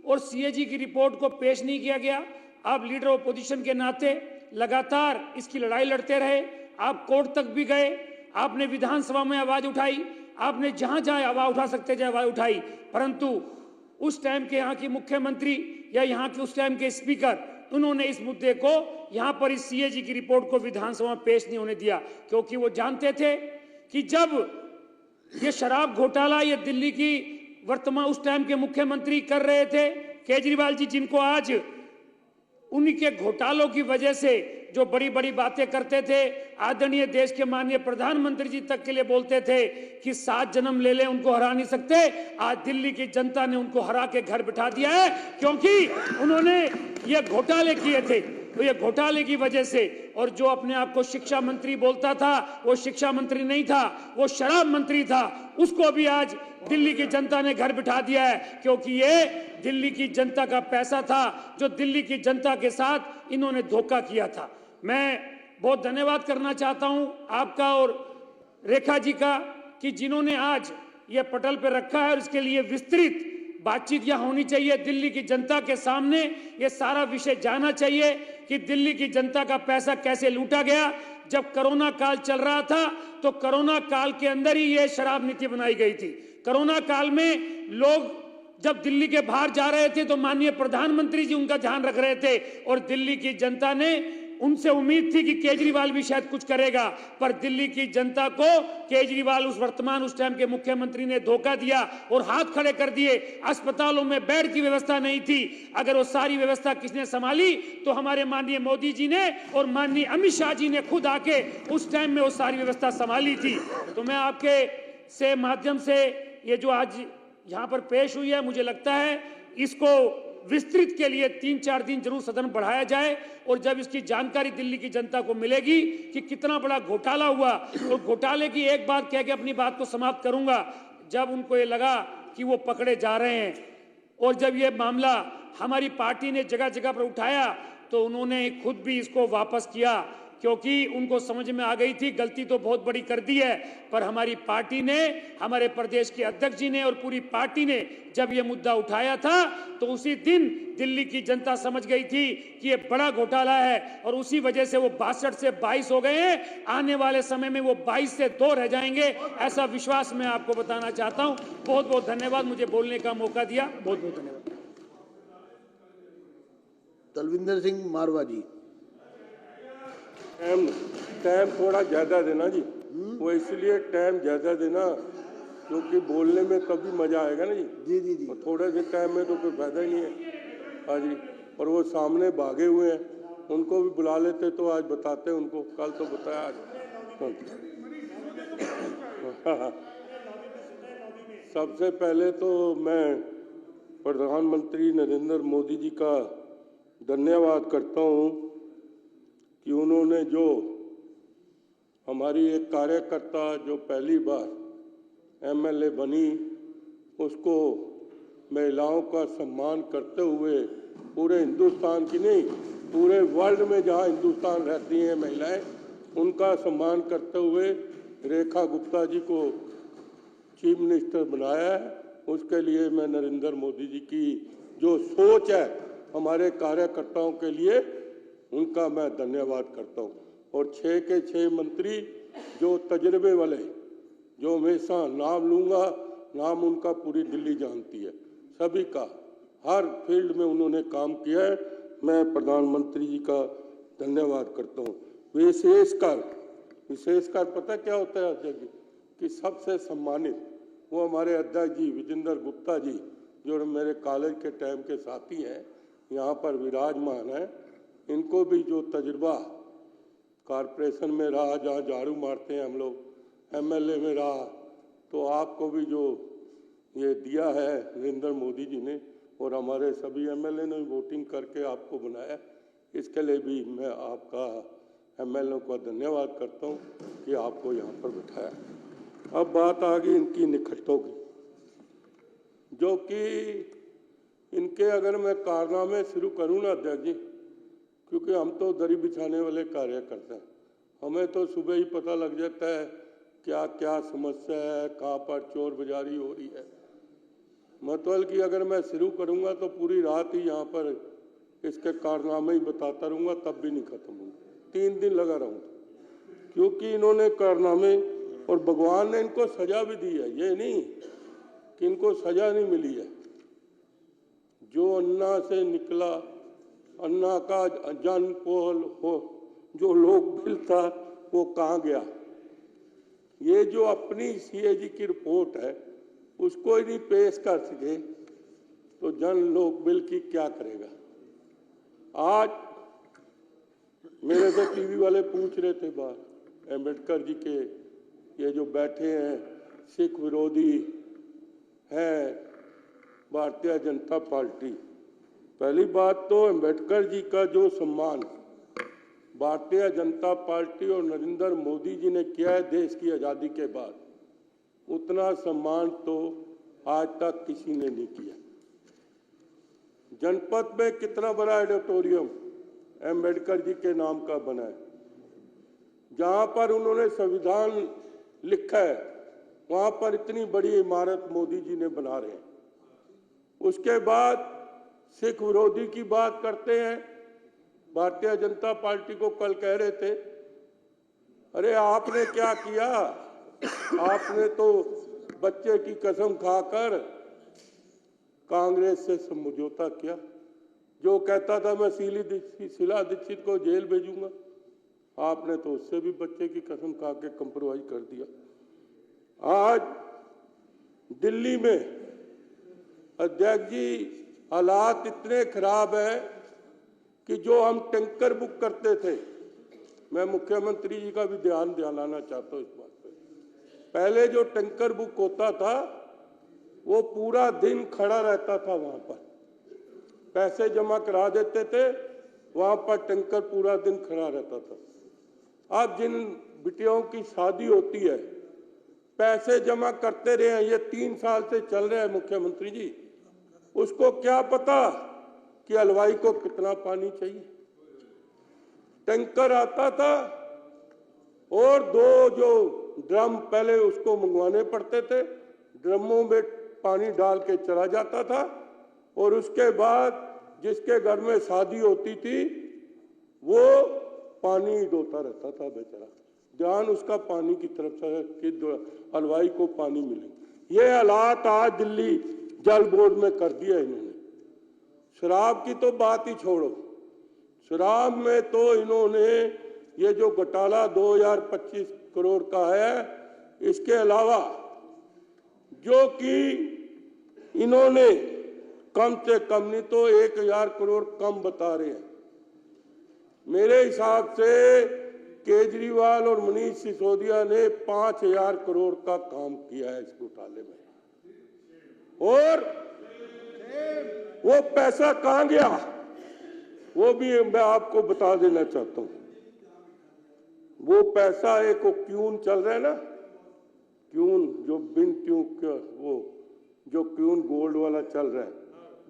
और सीएजी की रिपोर्ट को पेश नहीं किया गया। आप लीडर ऑपोजिशन के नाते लगातार इसकी लड़ाई लड़ते रहे, आप कोर्ट तक भी गए, आपने विधानसभा में आवाज उठाई, आपने जहां जहां आवाज उठा सकते थे आवाज उठाई, परंतु उस टाइम के यहाँ की मुख्यमंत्री या यहाँ के उस टाइम के स्पीकर उन्होंने इस मुद्दे को यहाँ पर इस सीएजी की रिपोर्ट को विधानसभा में पेश नहीं होने दिया, क्योंकि वो जानते थे कि जब ये शराब घोटाला ये दिल्ली की वर्तमान उस टाइम के मुख्यमंत्री कर रहे थे केजरीवाल जी, जिनको आज उन्हीं के घोटालों की वजह से जो बड़ी बड़ी बातें करते थे, आदरणीय देश के माननीय प्रधानमंत्री जी तक के लिए बोलते थे कि 7 जन्म ले ले उनको हरा नहीं सकते। आज दिल्ली की जनता ने उनको हरा के घर बिठा दिया है, क्योंकि उन्होंने ये घोटाले किए थे। तो ये घोटाले की वजह से, और जो अपने आप को शिक्षा मंत्री बोलता था वो शिक्षा मंत्री नहीं था, वो शराब मंत्री था, उसको भी आज दिल्ली की जनता ने घर बिठा दिया है, क्योंकि ये दिल्ली की जनता का पैसा था जो दिल्ली की जनता के साथ इन्होंने धोखा किया था। मैं बहुत धन्यवाद करना चाहता हूं आपका और रेखा जी का कि जिन्होंने आज ये पटल पे रखा है और इसके लिए विस्तृत बातचीत यहाँ होनी चाहिए। दिल्ली की जनता के सामने ये सारा विषय जाना चाहिए कि दिल्ली की जनता का पैसा कैसे लूटा गया। जब कोरोना काल चल रहा था तो कोरोना काल के अंदर ही ये शराब नीति बनाई गई थी। कोरोना काल में लोग जब दिल्ली के बाहर जा रहे थे तो माननीय प्रधानमंत्री जी उनका ध्यान रख रहे थे और दिल्ली की जनता ने, उनसे उम्मीद थी कि केजरीवाल भी शायद कुछ करेगा, पर दिल्ली की जनता को केजरीवाल उस टाइम के मुख्यमंत्री ने धोखा दिया और हाथ खड़े कर दिए। अस्पतालों में बेड की व्यवस्था नहीं थी। अगर वो सारी व्यवस्था किसने संभाली तो हमारे माननीय मोदी जी ने और माननीय अमित शाह जी ने खुद आके उस टाइम में वो सारी व्यवस्था संभाली थी। तो मैं आपके से माध्यम से ये जो आज यहाँ पर पेश हुई है, मुझे लगता है इसको विस्तृत के लिए 3-4 दिन जरूर सदन बढ़ाया जाए और जब इसकी जानकारी दिल्ली की जनता को मिलेगी कि कितना बड़ा घोटाला हुआ, और घोटाले की एक बात कह के अपनी बात को समाप्त करूंगा। जब उनको ये लगा कि वो पकड़े जा रहे हैं और जब ये मामला हमारी पार्टी ने जगह जगह पर उठाया तो उन्होंने खुद भी इसको वापस किया, क्योंकि उनको समझ में आ गई थी गलती तो बहुत बड़ी कर दी है। पर हमारी पार्टी ने, हमारे प्रदेश के अध्यक्ष जी ने और पूरी पार्टी ने जब ये मुद्दा उठाया था तो उसी दिन दिल्ली की जनता समझ गई थी कि ये बड़ा घोटाला है और उसी वजह से वो 62 से 22 हो गए हैं। आने वाले समय में वो 22 से 2 रह जाएंगे, ऐसा विश्वास मैं आपको बताना चाहता हूं। बहुत बहुत धन्यवाद मुझे बोलने का मौका दिया। बहुत बहुत धन्यवाद। तलविंदर सिंह मारवा जी। टाइम थोड़ा ज़्यादा देना जी, वो इसलिए टाइम ज़्यादा देना क्योंकि बोलने में तभी मज़ा आएगा ना जी। जी जी जी। और थोड़े से टाइम में तो कोई फायदा ही नहीं है। हाँ जी, और वो सामने भागे हुए हैं, उनको भी बुला लेते तो आज बताते उनको, कल तो बताया आज। सबसे पहले तो मैं प्रधानमंत्री नरेंद्र मोदी जी का धन्यवाद करता हूँ कि उन्होंने जो हमारी एक कार्यकर्ता जो पहली बार एमएलए बनी उसको महिलाओं का सम्मान करते हुए पूरे हिंदुस्तान की नहीं, पूरे वर्ल्ड में जहां हिंदुस्तान रहती हैं महिलाएं, उनका सम्मान करते हुए रेखा गुप्ता जी को चीफ मिनिस्टर बनाया है। उसके लिए मैं नरेंद्र मोदी जी की जो सोच है हमारे कार्यकर्ताओं के लिए, उनका मैं धन्यवाद करता हूं। और 6 के 6 मंत्री जो तजर्बे वाले, जो हमेशा नाम लूंगा, नाम उनका पूरी दिल्ली जानती है, सभी का हर फील्ड में उन्होंने काम किया है। मैं प्रधानमंत्री जी का धन्यवाद करता हूँ। विशेषकर पता क्या होता है अध्यक्ष जी, कि सबसे सम्मानित वो हमारे अध्यक्ष जी विजेंद्र गुप्ता जी, जो मेरे कॉलेज के टाइम के साथी हैं, यहाँ पर विराजमान है। इनको भी जो तजुर्बा कॉरपोरेशन में रहा, जहाँ झाड़ू मारते हैं हम लोग, एमएलए में रहा, तो आपको भी जो ये दिया है नरेंद्र मोदी जी ने और हमारे सभी एमएलए ने वोटिंग करके आपको बनाया, इसके लिए भी मैं आपका एमएलए का धन्यवाद करता हूँ कि आपको यहाँ पर बिठाया। अब बात आ गई इनकी निखटों की, जो कि इनके अगर मैं कारनामे शुरू करूँ ना अध्यक्ष जी, क्योंकि हम तो दरी बिछाने वाले कार्य करते हैं, हमें तो सुबह ही पता लग जाता है क्या क्या समस्या है, कहाँ पर चोर बाजारी हो रही है। मतलब कि अगर मैं शुरू करूँगा तो पूरी रात ही यहाँ पर इसके कारनामे ही बताता रहूँगा, तब भी नहीं खत्म होंगे, 3 दिन लगा रहूँगा, क्योंकि इन्होंने कारनामे, और भगवान ने इनको सजा भी दी है, ये नहीं कि इनको सजा नहीं मिली है। जो अन्ना से निकला, अन्ना का जन पोल हो, जो लोग बिल था वो कहाँ गया। ये जो अपनी सीएजी की रिपोर्ट है उसको ही नहीं पेश कर सके तो जन लोक बिल की क्या करेगा। आज मेरे से टीवी वाले पूछ रहे थे बाहर, अम्बेडकर जी के ये जो बैठे हैं सिख विरोधी हैं भारतीय जनता पार्टी। पहली बात तो अम्बेडकर जी का जो सम्मान भारतीय जनता पार्टी और नरेंद्र मोदी जी ने किया है देश की आज़ादी के बाद, उतना सम्मान तो आज तक किसी ने नहीं किया। जनपद में कितना बड़ा ऑडिटोरियम अम्बेडकर जी के नाम का बना है, जहां पर उन्होंने संविधान लिखा है, वहां पर इतनी बड़ी इमारत मोदी जी ने बना रहे हैं। उसके बाद सिख विरोधी की बात करते हैं। भारतीय जनता पार्टी को कल कह रहे थे, अरे आपने क्या किया, आपने तो बच्चे की कसम खाकर कांग्रेस से समझौता किया। जो कहता था मैं शीला दीक्षित को जेल भेजूंगा, आपने तो उससे भी बच्चे की कसम खा के कंप्रोमाइज कर दिया। आज दिल्ली में अध्यक्ष जी हालात इतने खराब है कि जो हम टैंकर बुक करते थे, मैं मुख्यमंत्री जी का भी ध्यान दिलाना चाहता हूँ इस बात पे। पहले जो टैंकर बुक होता था वो पूरा दिन खड़ा रहता था, वहां पर पैसे जमा करा देते थे, वहां पर टैंकर पूरा दिन खड़ा रहता था। अब जिन बिटियों की शादी होती है, पैसे जमा करते रहे, ये 3 साल से चल रहे हैं मुख्यमंत्री जी, उसको क्या पता कि हलवाई को कितना पानी चाहिए। टैंकर आता था और 2 जो ड्रम पहले उसको मंगवाने पड़ते थे, ड्रमों में पानी डाल के चला जाता था, और उसके बाद जिसके घर में शादी होती थी वो पानी ढोता रहता था बेचारा। ध्यान उसका पानी की तरफ से कि हलवाई को पानी मिले। ये हालात आज दिल्ली जल बोर्ड में कर दिया इन्होंने। शराब की तो बात ही छोड़ो, शराब में तो इन्होंने ये जो घोटाला 2025 करोड़ का है, इसके अलावा जो कि इन्होंने कम से कम नहीं तो 1000 करोड़ कम बता रहे हैं। मेरे हिसाब से केजरीवाल और मनीष सिसोदिया ने 5000 करोड़ का काम किया है इस घोटाले में। और वो पैसा कहां गया वो भी मैं आपको बता देना चाहता हूं। वो पैसा एक क्यून चल रहा है ना, क्यून जो बिन ट्यूब का, वो जो क्यून गोल्ड वाला चल रहा है,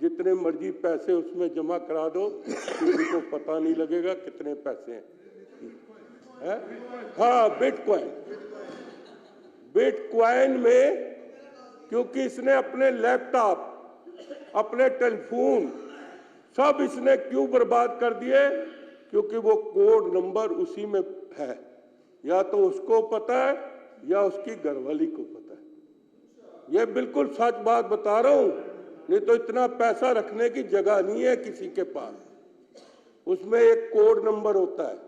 जितने मर्जी पैसे उसमें जमा करा दो, किसी को पता नहीं लगेगा कितने पैसे हैं। हाँ, बिटकॉइन। बिटकॉइन में क्योंकि इसने अपने लैपटॉप, अपने टेलीफोन सब इसने क्यों बर्बाद कर दिए, क्योंकि वो कोड नंबर उसी में है, या तो उसको पता है या उसकी घरवाली को पता है। ये बिल्कुल सच बात बता रहा हूं, नहीं तो इतना पैसा रखने की जगह नहीं है किसी के पास। उसमें एक कोड नंबर होता है,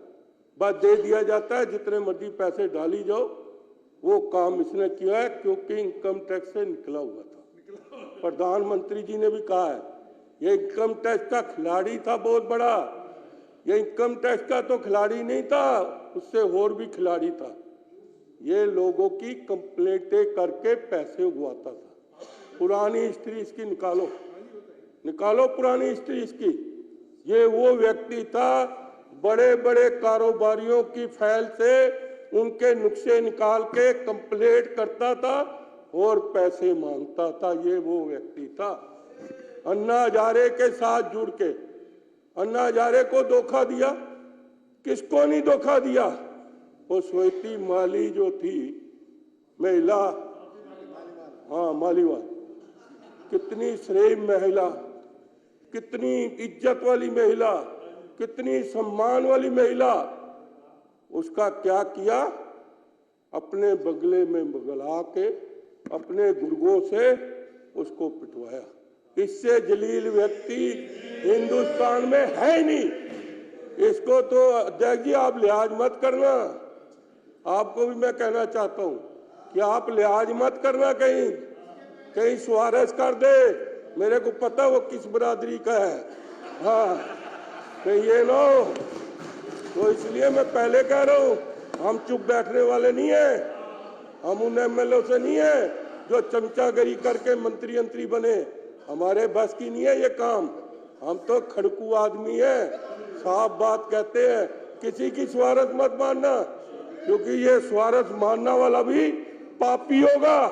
बस दे दिया जाता है, जितने मर्जी पैसे डाली जाओ। वो काम इसने किया है क्योंकि इनकम टैक्स से निकला हुआ था। प्रधानमंत्री जी ने भी कहा है ये इनकम टैक्स का खिलाड़ी था बहुत बड़ा। ये इनकम टैक्स का तो खिलाड़ी नहीं था, उससे और भी खिलाड़ी था। ये लोगों की कंप्लेंटें करके पैसे उगवाता था। पुरानी हिस्ट्री इसकी निकालो, निकालो पुरानी हिस्ट्री इसकी। ये वो व्यक्ति था, बड़े बड़े कारोबारियों की फाइल से उनके नुक्से निकाल के कंप्लेंट करता था और पैसे मांगता था। ये वो व्यक्ति था। अन्ना हजारे के साथ जुड़ के अन्ना हजारे को धोखा दिया। किसको नहीं धोखा दिया? वो स्वेती माली जो थी महिला, हाँ मालीवाल, कितनी श्रेय महिला, कितनी इज्जत वाली महिला, कितनी सम्मान वाली महिला। उसका क्या किया? अपने बगले में बगला के अपने गुर्गों से उसको पिटवाया। इससे जलील व्यक्ति हिंदुस्तान में है ही नहीं। इसको तो अध्यक्ष जी आप लिहाज मत करना। आपको भी मैं कहना चाहता हूं कि आप लिहाज मत करना, कहीं सुआरस कर दे। मेरे को पता वो किस बरादरी का है, हाँ कहीं ये ना हो। तो इसलिए मैं पहले कह रहा हूं, हम चुप बैठने वाले नहीं है। हम उन एमएलए से नहीं है जो चमचागिरी करके मंत्री बने। हमारे बस की नहीं है ये काम। हम तो खड़कू आदमी है, साफ बात कहते हैं। किसी की स्वार्थ मत मानना, क्योंकि ये स्वार्थ मानना वाला भी पापी होगा।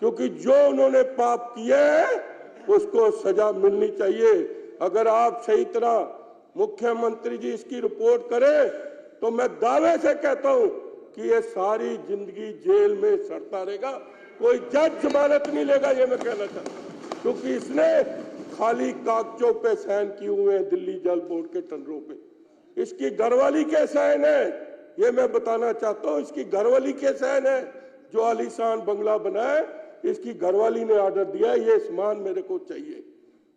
क्योंकि जो उन्होंने पाप किए हैं उसको सजा मिलनी चाहिए। अगर आप सही तरह मुख्यमंत्री जी इसकी रिपोर्ट करें तो मैं दावे से कहता हूं कि ये सारी जिंदगी जेल में सड़ता रहेगा। कोई जज जमानत नहीं लेगा, ये मैं कहना चाहता हूं। क्योंकि इसने खाली कागजों पे साइन किए हुए हैं दिल्ली जल बोर्ड के टेंडरों पे। इसकी घरवाली के साइन है, ये मैं बताना चाहता हूँ। इसकी घरवाली के साइन है, जो आलीशान बंगला बनाए इसकी घरवाली ने ऑर्डर दिया है, ये सामान मेरे को चाहिए।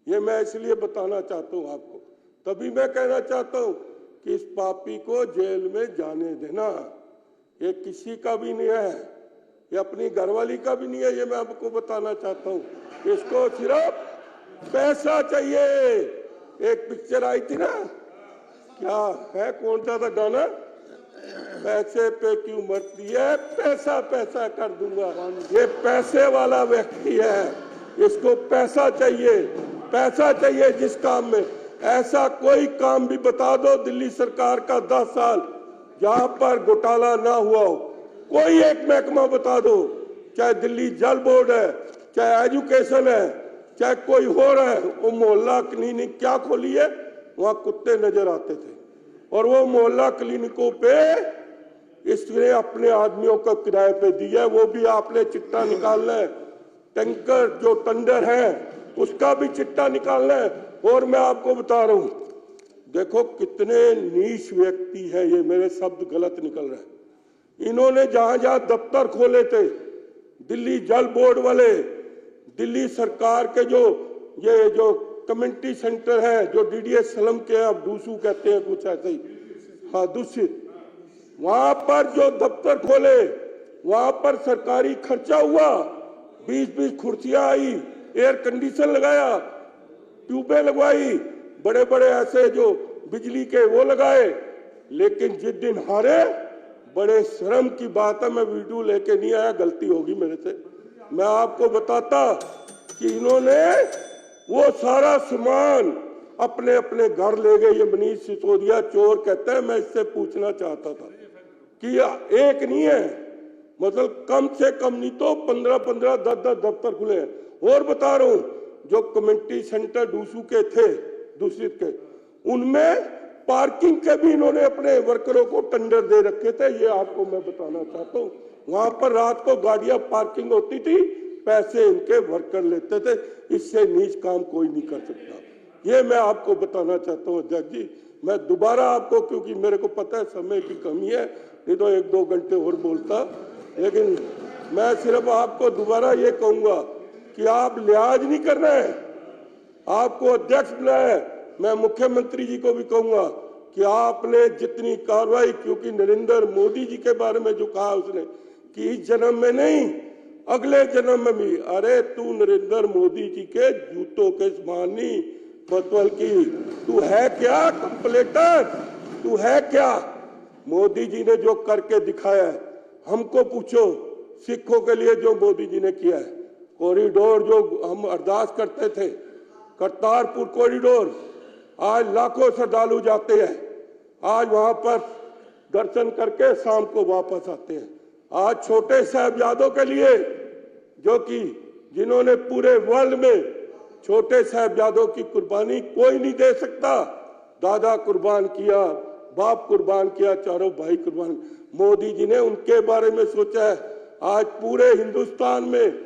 ये मैं इसलिए बताना चाहता हूँ आपको। तभी मैं कहना चाहता हूँ कि इस पापी को जेल में जाने देना। ये किसी का भी नहीं है, ये अपनी घरवाली का भी नहीं है, ये मैं आपको बताना चाहता हूँ। इसको सिर्फ पैसा चाहिए। एक पिक्चर आई थी ना, क्या है, कौन सा था गाना, पैसे पे क्यों मरती है, पैसा पैसा कर दूंगा। ये पैसे वाला व्यक्ति है, इसको पैसा चाहिए, पैसा चाहिए। जिस काम में ऐसा कोई काम भी बता दो दिल्ली सरकार का 10 साल जहां पर घोटाला ना हुआ हो, कोई एक महकमा बता दो, चाहे दिल्ली जल बोर्ड है, चाहे एजुकेशन है, चाहे कोई हो रहा है। वो मोहल्ला क्लिनिक क्या खोली है, वहां कुत्ते नजर आते थे, और वो मोहल्ला क्लिनिकों पे इसने अपने आदमियों को किराए पे दिया है। वो भी आपने चिट्ठा निकालना है, टैंकर जो टेंडर है उसका भी चिट्ठा निकालना है। और मैं आपको बता रहा हूं, देखो कितने नीच व्यक्ति है ये, मेरे शब्द गलत निकल रहे हैं। इन्होंने जहां जहां दफ्तर खोले थे दिल्ली जल बोर्ड वाले, दिल्ली सरकार के जो कम्युनिटी सेंटर है, जो डीडीएस सलम के अब दूसू कहते हैं कुछ ऐसे ही, हाँ दूषित, वहां पर जो दफ्तर खोले वहां पर सरकारी खर्चा हुआ, 20-20 कुर्सियां आई, एयर कंडीशन लगाया, ट्यूबें लगवाई, बड़े बड़े ऐसे जो बिजली के वो लगाए। लेकिन जिस दिन हारे, बड़े शर्म की बात है, मैं वीडियो लेके नहीं आया, गलती होगी मेरे से, मैं आपको बताता कि इन्होंने वो सारा सामान अपने अपने घर ले गए। ये मनीष सिसोदिया चोर कहता है। मैं इससे पूछना चाहता था कि एक नहीं है, मतलब कम से कम नहीं तो 15-15, 10-10 दफ्तर खुले हैं। और बता रहा हूं, जो कम्युनिटी सेंटर डूसू के थे दूषित के, उनमें पार्किंग के भी इन्होंने अपने वर्करों को टेंडर दे रखे थे। ये आपको मैं बताना चाहता हूं। वहां पर रात को गाड़ियां पार्किंग होती थी, पैसे इनके वर्कर लेते थे। इससे नीच काम कोई नहीं कर सकता। ये मैं आपको बताना चाहता हूं अध्यक्ष जी। मैं दोबारा आपको, क्योंकि मेरे को पता है समय की कमी है, नहीं तो 1-2 घंटे और बोलता, लेकिन मैं सिर्फ आपको दोबारा ये कहूंगा कि आप लिहाज नहीं करना है, आपको अध्यक्ष बनाया है। मैं मुख्यमंत्री जी को भी कहूंगा कि आपने जितनी कार्रवाई, क्योंकि नरेंद्र मोदी जी के बारे में जो कहा उसने कि इस जन्म में नहीं अगले जन्म में भी, अरे तू नरेंद्र मोदी जी के जूतों के समान नहीं, बतवल की तू है क्या, कंप्लेटर तू है क्या। मोदी जी ने जो करके दिखाया है, हमको पूछो सिखों के लिए जो मोदी जी ने किया है, कॉरिडोर जो हम अरदास करते थे, करतारपुर कॉरिडोर, आज लाखों श्रद्धालु जाते हैं, आज वहां पर दर्शन करके शाम को वापस आते हैं। आज छोटे साहिबजादों के लिए, जो कि जिन्होंने पूरे वर्ल्ड में छोटे साहिबजादों की कुर्बानी कोई नहीं दे सकता, दादा कुर्बान किया, बाप कुर्बान किया, चारों भाई कुर्बान, मोदी जी ने उनके बारे में सोचा है। आज पूरे हिंदुस्तान में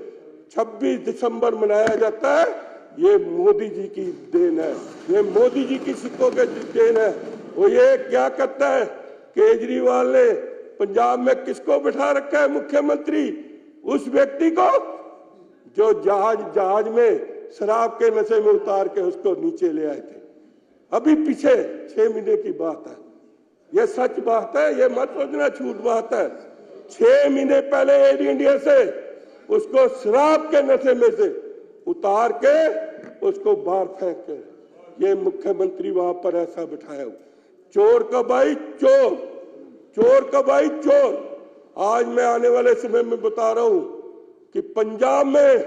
26 दिसंबर मनाया जाता है, ये मोदी जी की देन है, ये मोदी जी की सिखों के देन है। वो ये क्या करता है, केजरीवाल ने पंजाब में किसको बिठा रखा है मुख्यमंत्री, उस व्यक्ति को जो जहाज में शराब के नशे में उतार के उसको नीचे ले आए थे। अभी पीछे 6 महीने की बात है, ये सच बात है, ये मत सोचना झूठ बात है। 6 महीने पहले एयर इंडिया से उसको शराब के नशे में से उतार के उसको बाहर फेंक के, ये मुख्यमंत्री वहां पर ऐसा बिठाया। चोर का भाई चोर, चोर का भाई चोर। आज मैं आने वाले समय में बता रहा हूं कि पंजाब में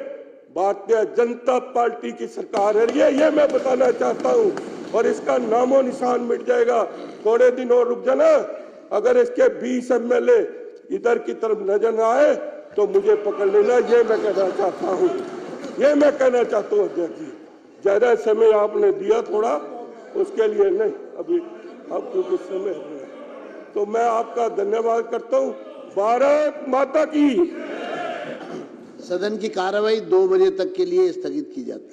भारतीय जनता पार्टी की सरकार है, ये मैं बताना चाहता हूं, और इसका नामो निशान मिट जाएगा। थोड़े दिन और रुक जाना, अगर इसके 20 MLA इधर की तरफ नजर न आए तो मुझे पकड़ लेना, ये मैं कहना चाहता हूँ, ये मैं कहना चाहता हूँ अध्यक्ष जी। ज्यादा समय आपने दिया थोड़ा, उसके लिए नहीं, अभी अब क्योंकि समय है, तो मैं आपका धन्यवाद करता हूँ। भारत माता की। सदन की कार्रवाई 2 बजे तक के लिए स्थगित की जाती है।